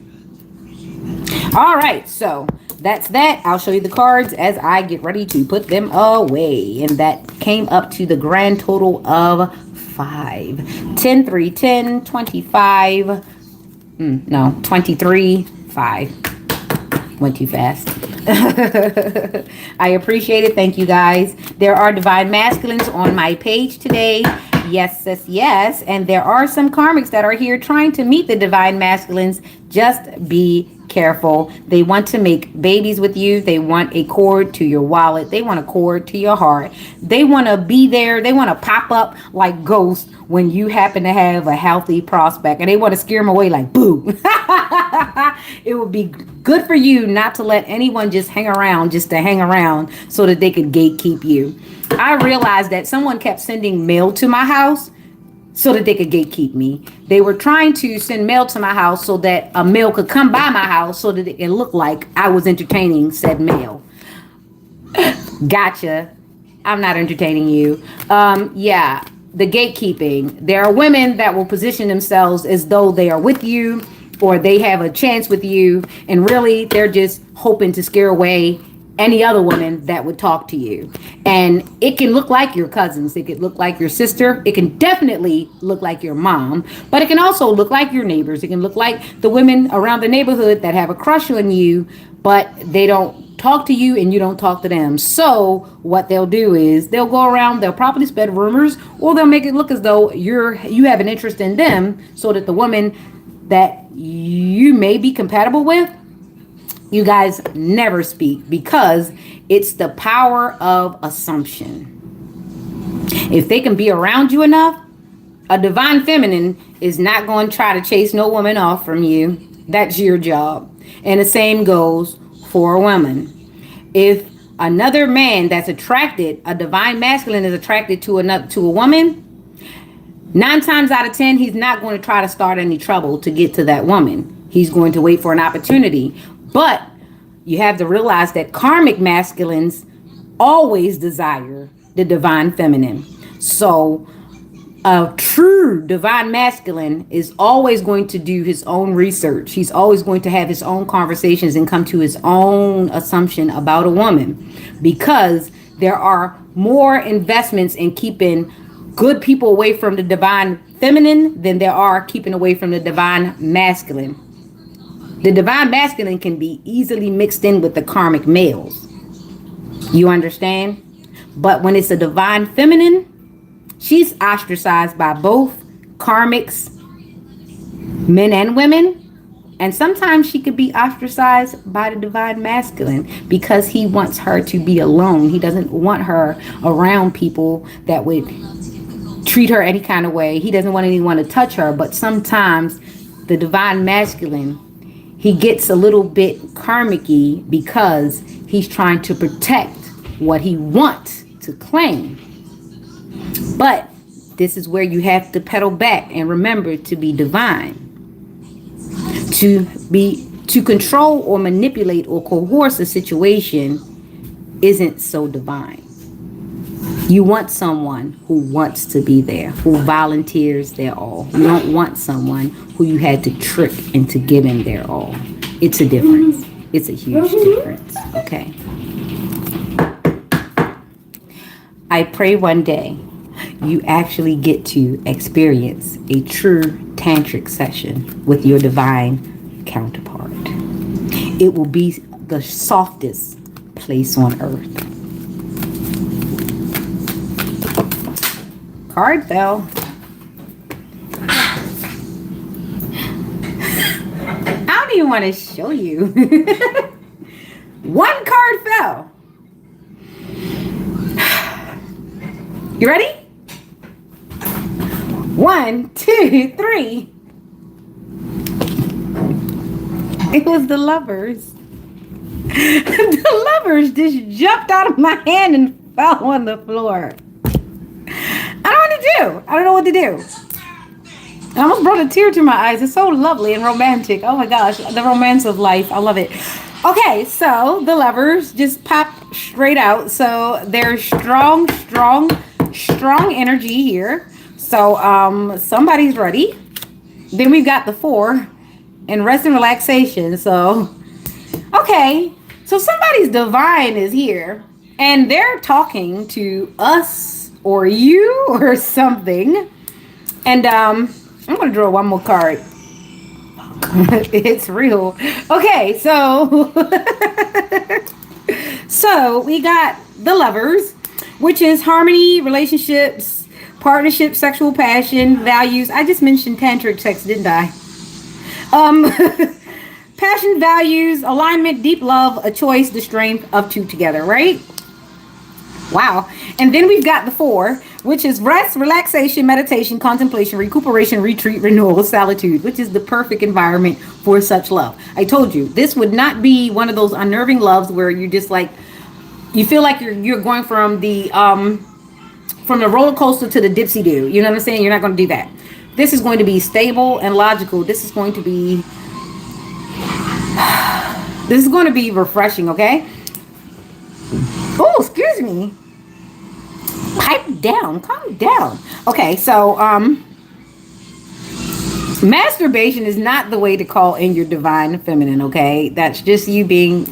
All right, so that's that. I'll show you the cards as I get ready to put them away. And that came up to the grand total of 5. 10, 3, 10, 25. 23, 5. Went too fast. I appreciate it. Thank you guys. There are divine masculines on my page today. Yes, yes, yes. And there are some karmics that are here trying to meet the divine masculines. Just be careful. They want to make babies with you. They want a cord to your wallet. They want a cord to your heart. They want to be there. They want to pop up like ghosts when you happen to have a healthy prospect, and they want to scare them away like boo. It would be good for you not to let anyone just hang around just to hang around so that they could gatekeep you. I realized that someone kept sending mail to my house so that they could gatekeep me. They were trying to send mail to my house so that a mail could come by my house so that it can look like I was entertaining said mail. Gotcha. I'm not entertaining you. Yeah, the gatekeeping. There are women that will position themselves as though they are with you or they have a chance with you, and really they're just hoping to scare away any other woman that would talk to you. And it can look like your cousins. It could look like your sister. It can definitely look like your mom, but it can also look like your neighbors. It can look like the women around the neighborhood that have a crush on you, but they don't talk to you and you don't talk to them. So what they'll do is they'll go around, they'll probably spread rumors, or they'll make it look as though you have an interest in them, so that the woman that you may be compatible with, you guys never speak because it's the power of assumption. If they can be around you enough, a divine feminine is not going to try to chase no woman off from you. That's your job. And the same goes for a woman. If another man that's attracted, a divine masculine is attracted to a woman, 9 times out of 10, he's not going to try to start any trouble to get to that woman. He's going to wait for an opportunity. But you have to realize that karmic masculines always desire the divine feminine. So a true divine masculine is always going to do his own research. He's always going to have his own conversations and come to his own assumption about a woman, because there are more investments in keeping good people away from the divine feminine than there are keeping away from the divine masculine. The divine masculine can be easily mixed in with the karmic males. You understand? But when it's a divine feminine, she's ostracized by both karmics, men and women. And sometimes she could be ostracized by the divine masculine because he wants her to be alone. He doesn't want her around people that would treat her any kind of way. He doesn't want anyone to touch her. But sometimes the divine masculine, he gets a little bit karmic-y because he's trying to protect what he wants to claim. But this is where you have to pedal back and remember to be divine. To control or manipulate or coerce a situation isn't so divine. You want someone who wants to be there, who volunteers their all. You don't want someone who you had to trick into giving their all. It's a difference. It's a huge difference. Okay. I pray one day you actually get to experience a true tantric session with your divine counterpart. It will be the softest place on earth. Card fell. I don't even want to show you. One card fell. You ready? 1, 2, 3. It was the Lovers. The Lovers just jumped out of my hand and fell on the floor. I don't know what to do. I almost brought a tear to my eyes. It's so lovely and romantic. Oh my gosh, the romance of life. I love it. Okay, so the Lovers just popped straight out. So there's strong energy here. So somebody's ready. Then we've got the 4 and rest and relaxation. So okay, so somebody's divine is here and they're talking to us or you or something. And I'm gonna draw one more card. It's real. Okay, so so we got the Lovers, which is harmony, relationships, partnership, sexual passion, values. I just mentioned tantric sex, didn't I? Passion, values, alignment, deep love, a choice, the strength of 2 together, right? Wow. And then we've got the 4, which is rest, relaxation, meditation, contemplation, recuperation, retreat, renewal, solitude, which is the perfect environment for such love. I told you, this would not be one of those unnerving loves where you just like, you feel like you're going from the roller coaster to the dipsy do. You know what I'm saying? You're not going to do that. This is going to be stable and logical. This is going to be refreshing, okay? Oh, excuse me. Pipe down. Calm down. Okay, so masturbation is not the way to call in your divine feminine, okay? That's just you being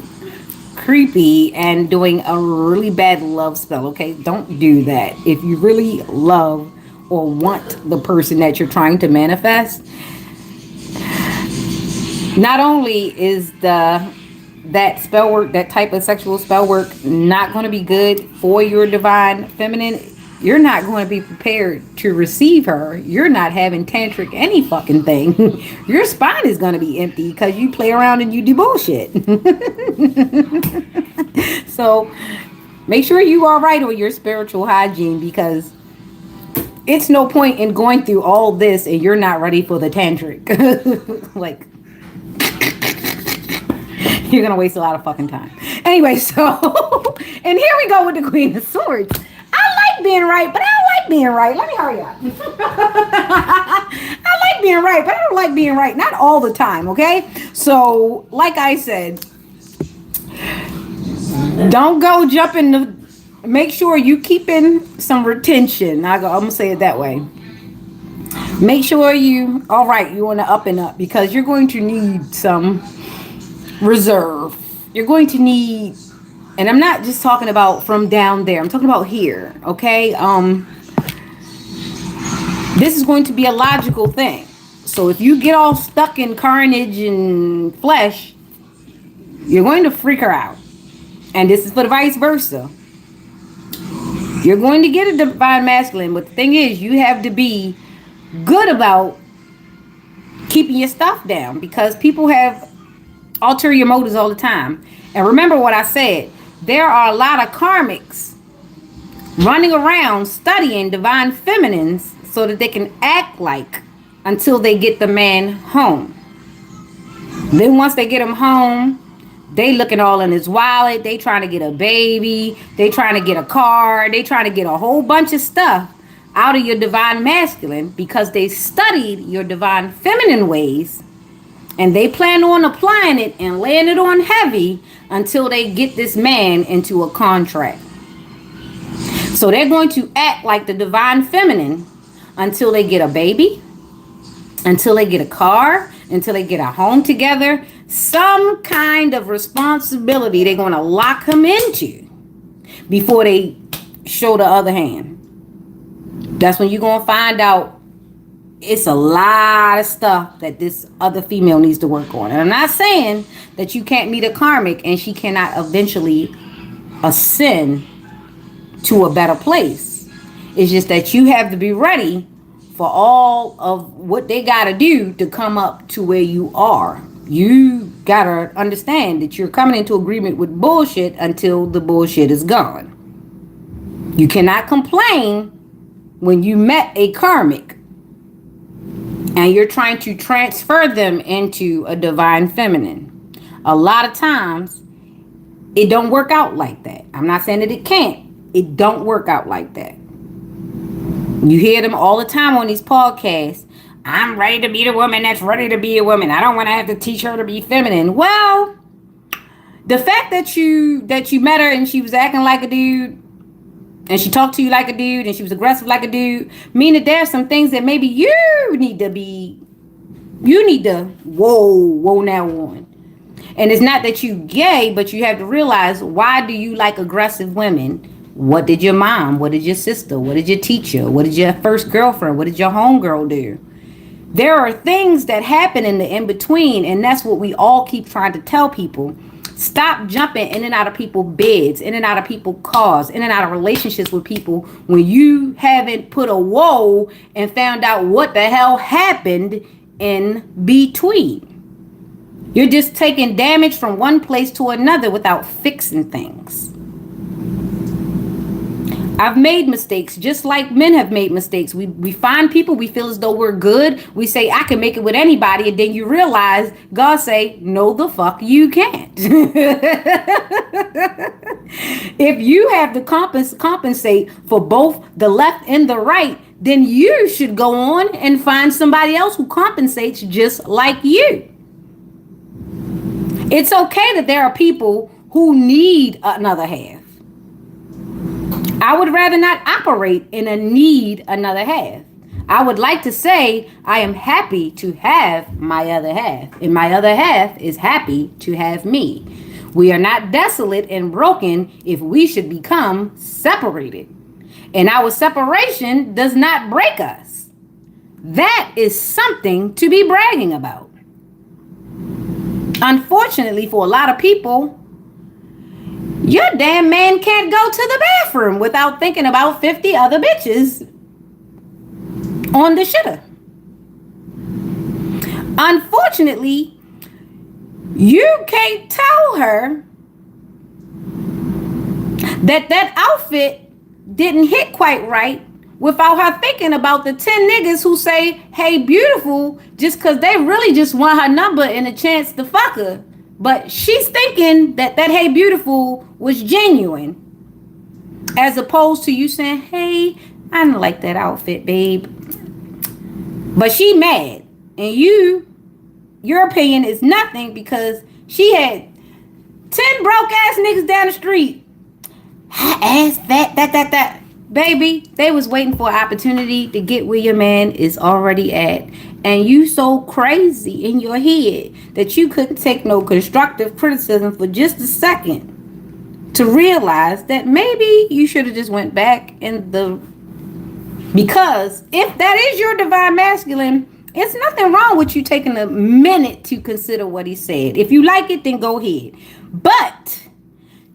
creepy and doing a really bad love spell, okay? Don't do that. If you really love or want the person that you're trying to manifest, not only is that spell work, that type of sexual spell work, not going to be good for your divine feminine, you're not going to be prepared to receive her. You're not having tantric any fucking thing. Your spine is going to be empty because you play around and you do bullshit. So make sure you are right on your spiritual hygiene, because it's no point in going through all this and you're not ready for the tantric. Like, you're gonna waste a lot of fucking time. Anyway, so and here we go with the Queen of Swords. I like being right, but I don't like being right. Let me hurry up. I like being right, but I don't like being right. Not all the time, okay? So, like I said, don't go jumping the. Make sure you keep in some retention. I'm gonna say it that way. Make sure you, all right, you want to up and up, because you're going to need some reserve. You're going to need, and I'm not just talking about from down there. I'm talking about here, okay? This is going to be a logical thing. So if you get all stuck in carnage and flesh, you're going to freak her out. And this is for the vice versa. You're going to get a divine masculine, but the thing is, you have to be good about keeping your stuff down, because people have ulterior motives all the time. And remember what I said, there are a lot of karmics running around studying divine feminines so that they can act like until they get the man home. Then once they get him home, they looking all in his wallet. They trying to get a baby. They trying to get a car. They trying to get a whole bunch of stuff out of your divine masculine, because they studied your divine feminine ways, and they plan on applying it and laying it on heavy until they get this man into a contract. So they're going to act like the divine feminine until they get a baby, until they get a car, until they get a home together. Some kind of responsibility they're going to lock him into before they show the other hand. That's when you're going to find out it's a lot of stuff that this other female needs to work on. And I'm not saying that you can't meet a karmic and she cannot eventually ascend to a better place. It's just that you have to be ready for all of what they got to do to come up to where you are. You got to understand that you're coming into agreement with bullshit until the bullshit is gone. You cannot complain when you met a karmic and you're trying to transfer them into a divine feminine. A lot of times, it don't work out like that. I'm not saying that it can't. It don't work out like that. You hear them all the time on these podcasts. I'm ready to be the woman that's ready to be a woman. I don't want to have to teach her to be feminine. Well, the fact that you met her and she was acting like a dude, and she talked to you like a dude, and she was aggressive like a dude, mean that there's some things that maybe you need to whoa now on. And it's not that you gay, but you have to realize, why do you like aggressive women? What did your mom, what did your sister, what did your teacher, what did your first girlfriend, what did your homegirl do? There are things that happen in the in-between, and that's what we all keep trying to tell people. Stop jumping in and out of people's beds, in and out of people's cars, in and out of relationships with people when you haven't put a whoa and found out what the hell happened in between. You're just taking damage from one place to another without fixing things. I've made mistakes just like men have made mistakes. We find people, we feel as though we're good. We say, I can make it with anybody. And then you realize God say, no, the fuck you can't. If you have to compensate for both the left and the right, then you should go on and find somebody else who compensates just like you. It's okay that there are people who need another half. I would rather not operate in a need another half. I would like to say I am happy to have my other half, and my other half is happy to have me. We are not desolate and broken if we should become separated. And our separation does not break us. That is something to be bragging about. Unfortunately, for a lot of people, Your damn man can't go to the bathroom without thinking about 50 other bitches on the shitter. Unfortunately, you can't tell her that outfit didn't hit quite right without her thinking about the 10 niggas who say, hey, beautiful, just because they really just want her number and a chance to fuck her. But she's thinking that hey, beautiful was genuine. As opposed to you saying, hey, I don't like that outfit, babe. But she mad. And your opinion is nothing because she had 10 broke ass niggas down the street. Ass fat, that. Baby, they was waiting for an opportunity to get where your man is already at. And you so crazy in your head that you couldn't take no constructive criticism for just a second to realize that maybe you should have just went back in the... Because if that is your divine masculine, it's nothing wrong with you taking a minute to consider what he said. If you like it, then go ahead. But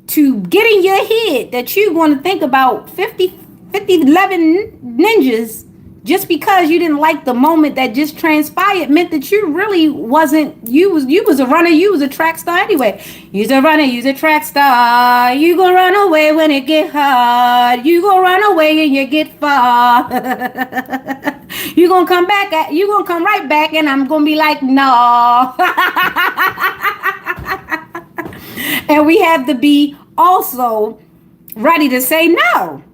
to get in your head that you're going to think about 11 ninjas just because you didn't like the moment that just transpired meant that you really wasn't, you was a runner, you was a track star anyway. You's a runner, you's a track star. You gonna run away when it get hard. You gonna run away and you get far. You gonna come back, you gonna come right back and I'm gonna be like, no. And we have to be also ready to say no.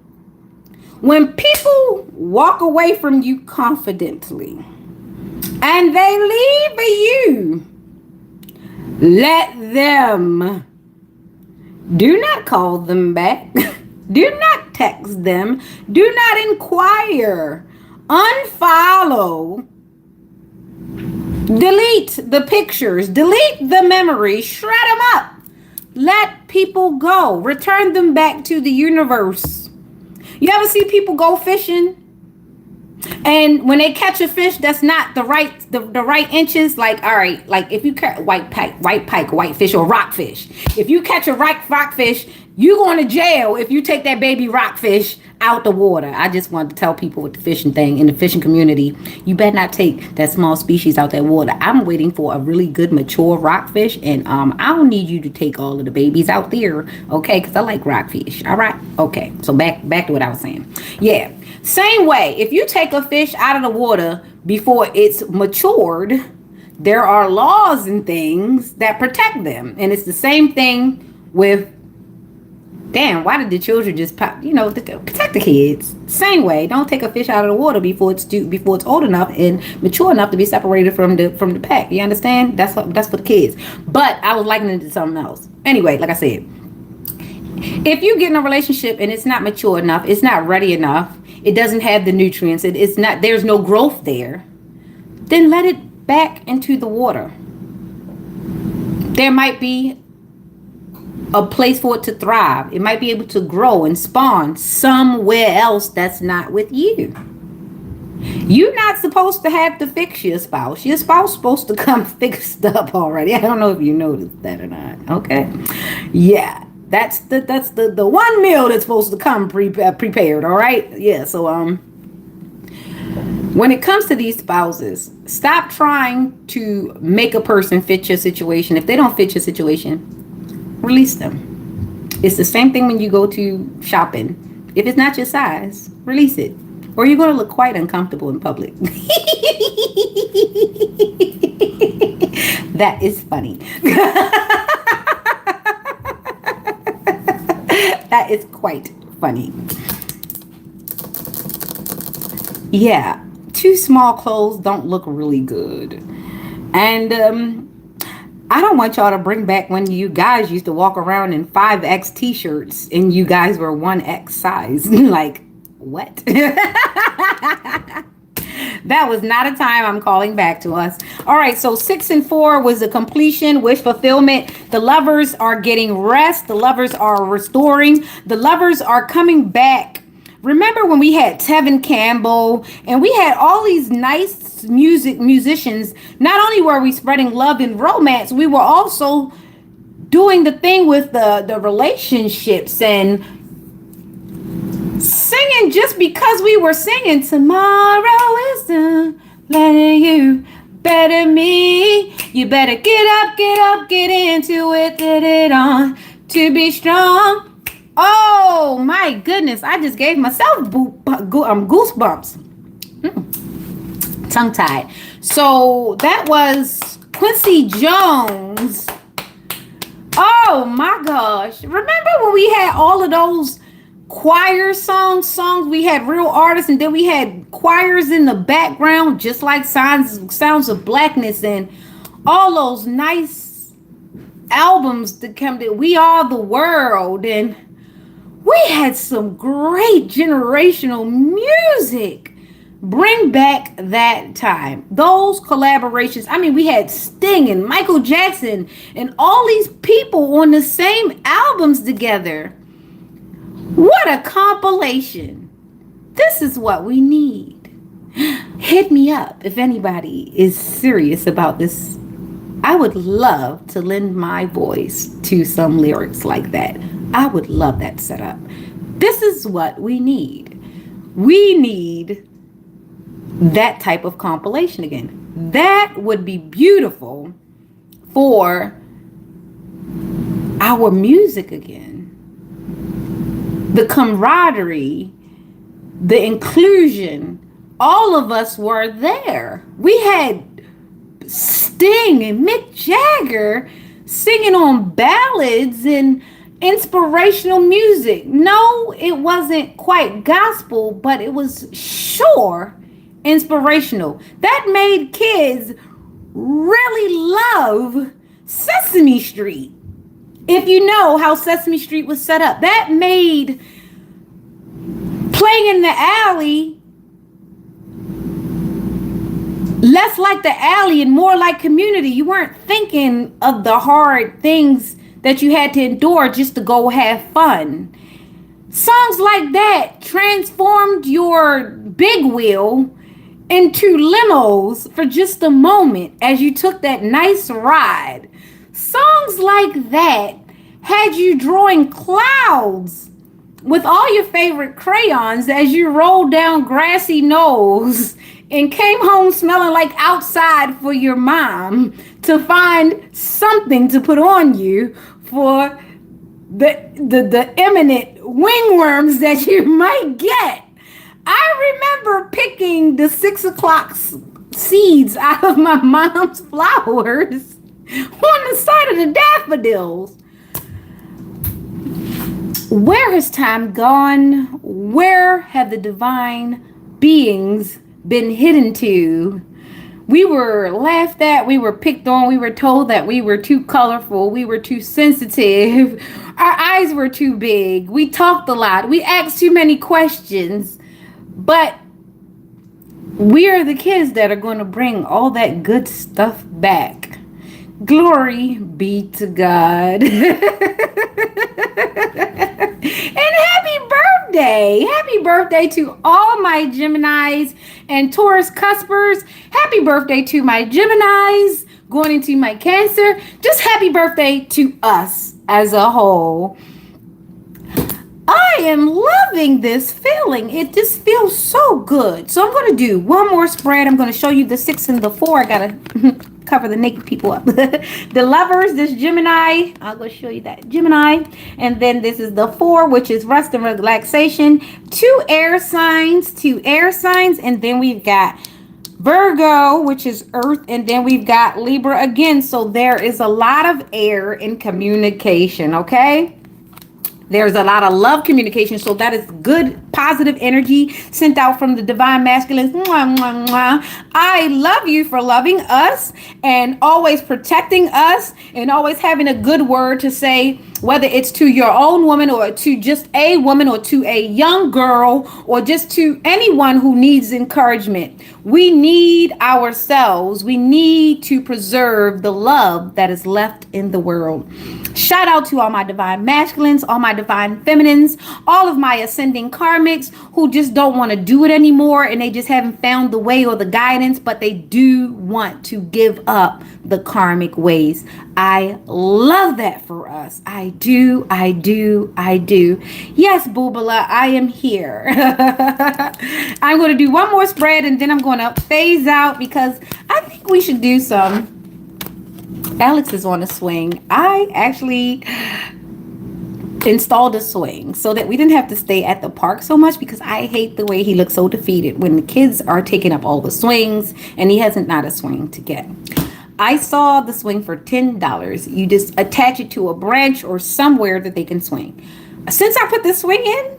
When people walk away from you confidently and they leave you, let them. Do not call them back. Do not text them. Do not inquire. Unfollow. Delete the pictures. Delete the memories. Shred them up. Let people go. Return them back to the universe. You ever see people go fishing and when they catch a fish that's not the right inches, like, all right, like if you catch white pike, whitefish, or rockfish, if you catch a rockfish, you going to jail if you take that baby rockfish out the water. I just wanted to tell people with the fishing thing in the fishing community, you better not take that small species out that water. I'm waiting for a really good mature rockfish, and I don't need you to take all of the babies out there, okay? Because I like rockfish. All right, okay. So back to what I was saying. Yeah, same way. If you take a fish out of the water before it's matured, there are laws and things that protect them, and it's the same thing with. Damn, why did the children just pop? Protect the kids. Same way, don't take a fish out of the water before it's old enough and mature enough to be separated from the pack. You understand? That's for the kids. But I was likening it to something else. Anyway, like I said, if you get in a relationship and it's not mature enough, it's not ready enough, it doesn't have the nutrients, there's no growth there, then let it back into the water. There might be a place for it to thrive. It might be able to grow and spawn somewhere else that's not with you. You're not supposed to have to fix your spouse. Your spouse is supposed to come fixed up already. I don't know if you noticed that or not. Okay. Yeah. That's the one meal that's supposed to come prepared. All right. Yeah. So, when it comes to these spouses, stop trying to make a person fit your situation. If they don't fit your situation, release them. It's the same thing when you go to shopping. If it's not your size, release it. Or you're going to look quite uncomfortable in public. That is funny. That is quite funny. Yeah, too small clothes don't look really good. And I don't want y'all to bring back when you guys used to walk around in 5X t-shirts and you guys were 1X size. Like, what? That was not a time I'm calling back to us. All right, so 6 and 4 was the completion, wish fulfillment. The lovers are getting rest. The lovers are restoring. The lovers are coming back. Remember when we had Tevin Campbell and we had all these nice musicians? Not only were we spreading love and romance, we were also doing the thing with the relationships and singing just because we were singing tomorrow is the letting you better me. You better get up, get into it, get it on to be strong. Oh my goodness, I just gave myself goosebumps. Tongue tied. So that was Quincy Jones. Oh my gosh. Remember when we had all of those choir songs? We had real artists, and then we had choirs in the background, just like Sounds of Blackness, and all those nice albums that come to We Are the World, and we had some great generational music. Bring back that time. Those collaborations. I mean, we had Sting and Michael Jackson and all these people on the same albums together. What a compilation. This is what we need. Hit me up if anybody is serious about this. I would love to lend my voice to some lyrics like that. I would love that setup. This is what we need. We need that type of compilation again. That would be beautiful for our music again. The camaraderie, the inclusion, all of us were there. We had Sting and Mick Jagger singing on ballads and inspirational music. No, it wasn't quite gospel, but it was sure inspirational. That made kids really love Sesame Street. If you know how Sesame Street was set up, that made playing in the alley less like the alley and more like community. You weren't thinking of the hard things that you had to endure just to go have fun. Songs like that transformed your big wheel into limos for just a moment as you took that nice ride. Songs like that had you drawing clouds with all your favorite crayons as you rolled down grassy knolls and came home smelling like outside for your mom to find something to put on you for the imminent wingworms that you might get. I remember picking the 6 o'clock seeds out of my mom's flowers on the side of the daffodils. Where has time gone? Where have the divine beings been hidden to? We were laughed at, we were picked on, we were told that we were too colorful, we were too sensitive, our eyes were too big, we talked a lot, we asked too many questions, but we are the kids that are going to bring all that good stuff back. Glory be to God. And happy birthday. Happy birthday to all my Geminis and Taurus cuspers. Happy birthday to my Geminis going into my Cancer. Just happy birthday to us as a whole. I am loving this feeling. It just feels so good. So I'm going to do one more spread. I'm going to show you the 6 and the 4. I got to cover the naked people up. The lovers, this Gemini. I'll go show you that. Gemini. And then this is the 4, which is rest and relaxation. 2 air signs. And then we've got Virgo, which is earth. And then we've got Libra again. So there is a lot of air in communication. Okay. There's a lot of love communication, so that is good, positive energy sent out from the divine masculines. Mwah, mwah, mwah. I love you for loving us and always protecting us and always having a good word to say, whether it's to your own woman or to just a woman or to a young girl or just to anyone who needs encouragement. We need ourselves. We need to preserve the love that is left in the world. Shout out to all my divine masculines, all my divine feminines, all of my ascending karmics who just don't want to do it anymore and they just haven't found the way or the guidance, but they do want to give up the karmic ways. I love that for us. I do. Yes, Boobala, I am here. I'm going to do one more spread and then I'm going to phase out because I think we should do some. Alex is on a swing. I actually installed a swing so that we didn't have to stay at the park so much because I hate the way he looks so defeated when the kids are taking up all the swings and he hasn't not a swing to get. I saw the swing for $10. You just attach it to a branch or somewhere that they can swing. Since I put the swing in,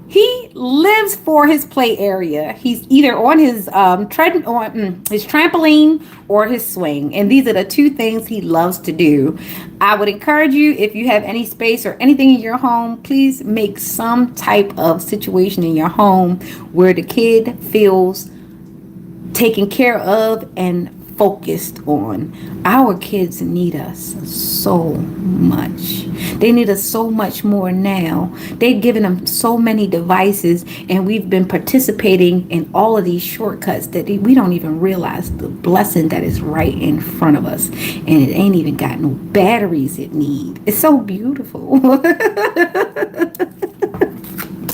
he lives for his play area. He's either on his his trampoline or his swing. And these are the two things he loves to do. I would encourage you, if you have any space or anything in your home, please make some type of situation in your home where the kid feels taken care of and focused on. Our kids need us so much. They need us so much more now. They've given them so many devices and we've been participating in all of these shortcuts that we don't even realize the blessing that is right in front of us, and it ain't even got no batteries it need. It's so beautiful.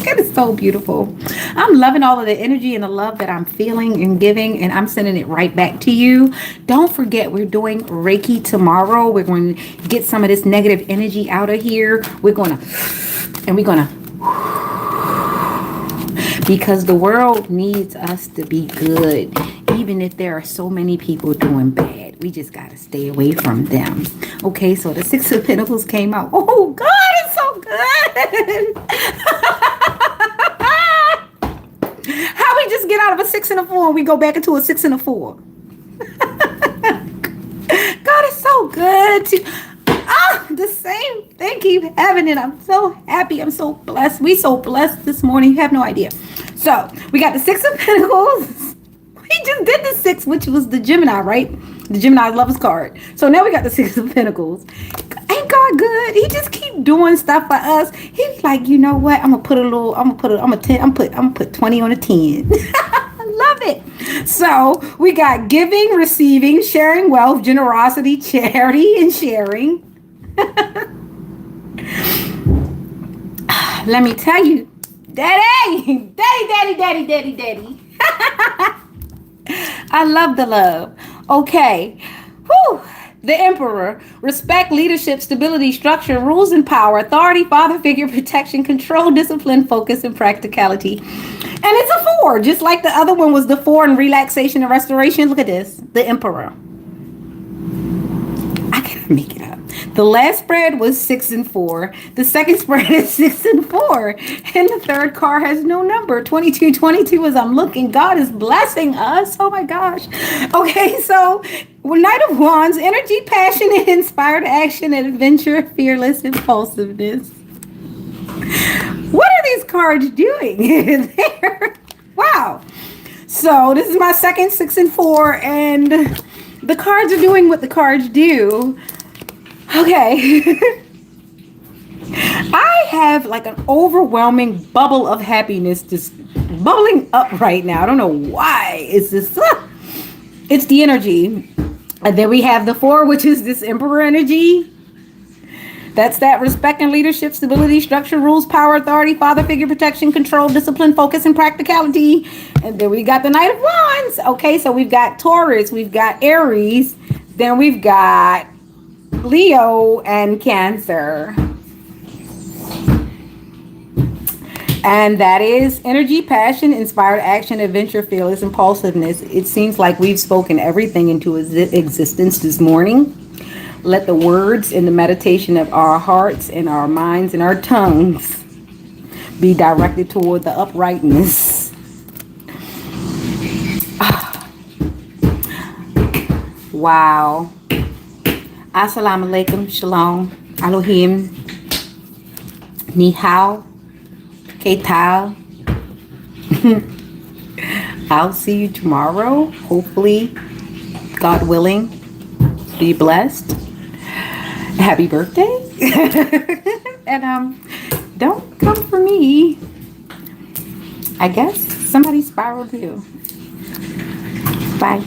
It is so beautiful. I'm loving all of the energy and the love that I'm feeling and giving, and I'm sending it right back to you. Don't forget, we're doing Reiki tomorrow. We're going to get some of this negative energy out of here. We're going to, because the world needs us to be good, even if there are so many people doing bad. We just got to stay away from them. Okay, so the Six of Pentacles came out. Oh, God, it's so good. How we just get out of a 6 and a 4 and we go back into a 6 and a 4. God is so good. The same thing keep happening. I'm so happy. I'm so blessed. We so blessed this morning. You have no idea. So we got the 6 of Pentacles. We just did the 6, which was the Gemini, right? The Gemini Lovers card. So now we got the 6 of Pentacles. Ain't God good? He just keep doing stuff for us. He's like, you know what? I'm gonna put 20 on a 10. I love it. So we got giving, receiving, sharing wealth, generosity, charity, and sharing. Let me tell you, daddy. I love the love. Okay. Whew. The Emperor. Respect, leadership, stability, structure, rules and power, authority, father figure, protection, control, discipline, focus, and practicality. And it's a 4, just like the other one was the 4 in relaxation and restoration. Look at this. The Emperor. I can't make it up. The last spread was 6 and 4. The second spread is 6 and 4. And the third card has no number. 22 as I'm looking. God is blessing us. Oh my gosh. Okay, so Knight of Wands, energy, passionate, inspired action, adventure, fearless, impulsiveness. What are these cards doing there? Wow. So this is my second 6 and 4, and the cards are doing what the cards do. Okay. I have like an overwhelming bubble of happiness just bubbling up right now. I don't know why. It's this. It's the energy. And then we have the 4, which is this Emperor energy. That's that respect and leadership, stability, structure, rules, power, authority, father figure, protection, control, discipline, focus, and practicality. And then we got the Knight of Wands. Okay, so we've got Taurus, we've got Aries, then we've got Leo and Cancer. And that is energy, passion, inspired action, adventure, fearless, impulsiveness. It seems like we've spoken everything into existence this morning. Let the words and the meditation of our hearts and our minds and our tongues be directed toward the uprightness. Wow. Assalamu alaikum, shalom, Elohim, ni hao, que tal. I'll see you tomorrow. Hopefully, God willing, be blessed. Happy birthday. And don't come for me. I guess somebody spiraled too. Bye.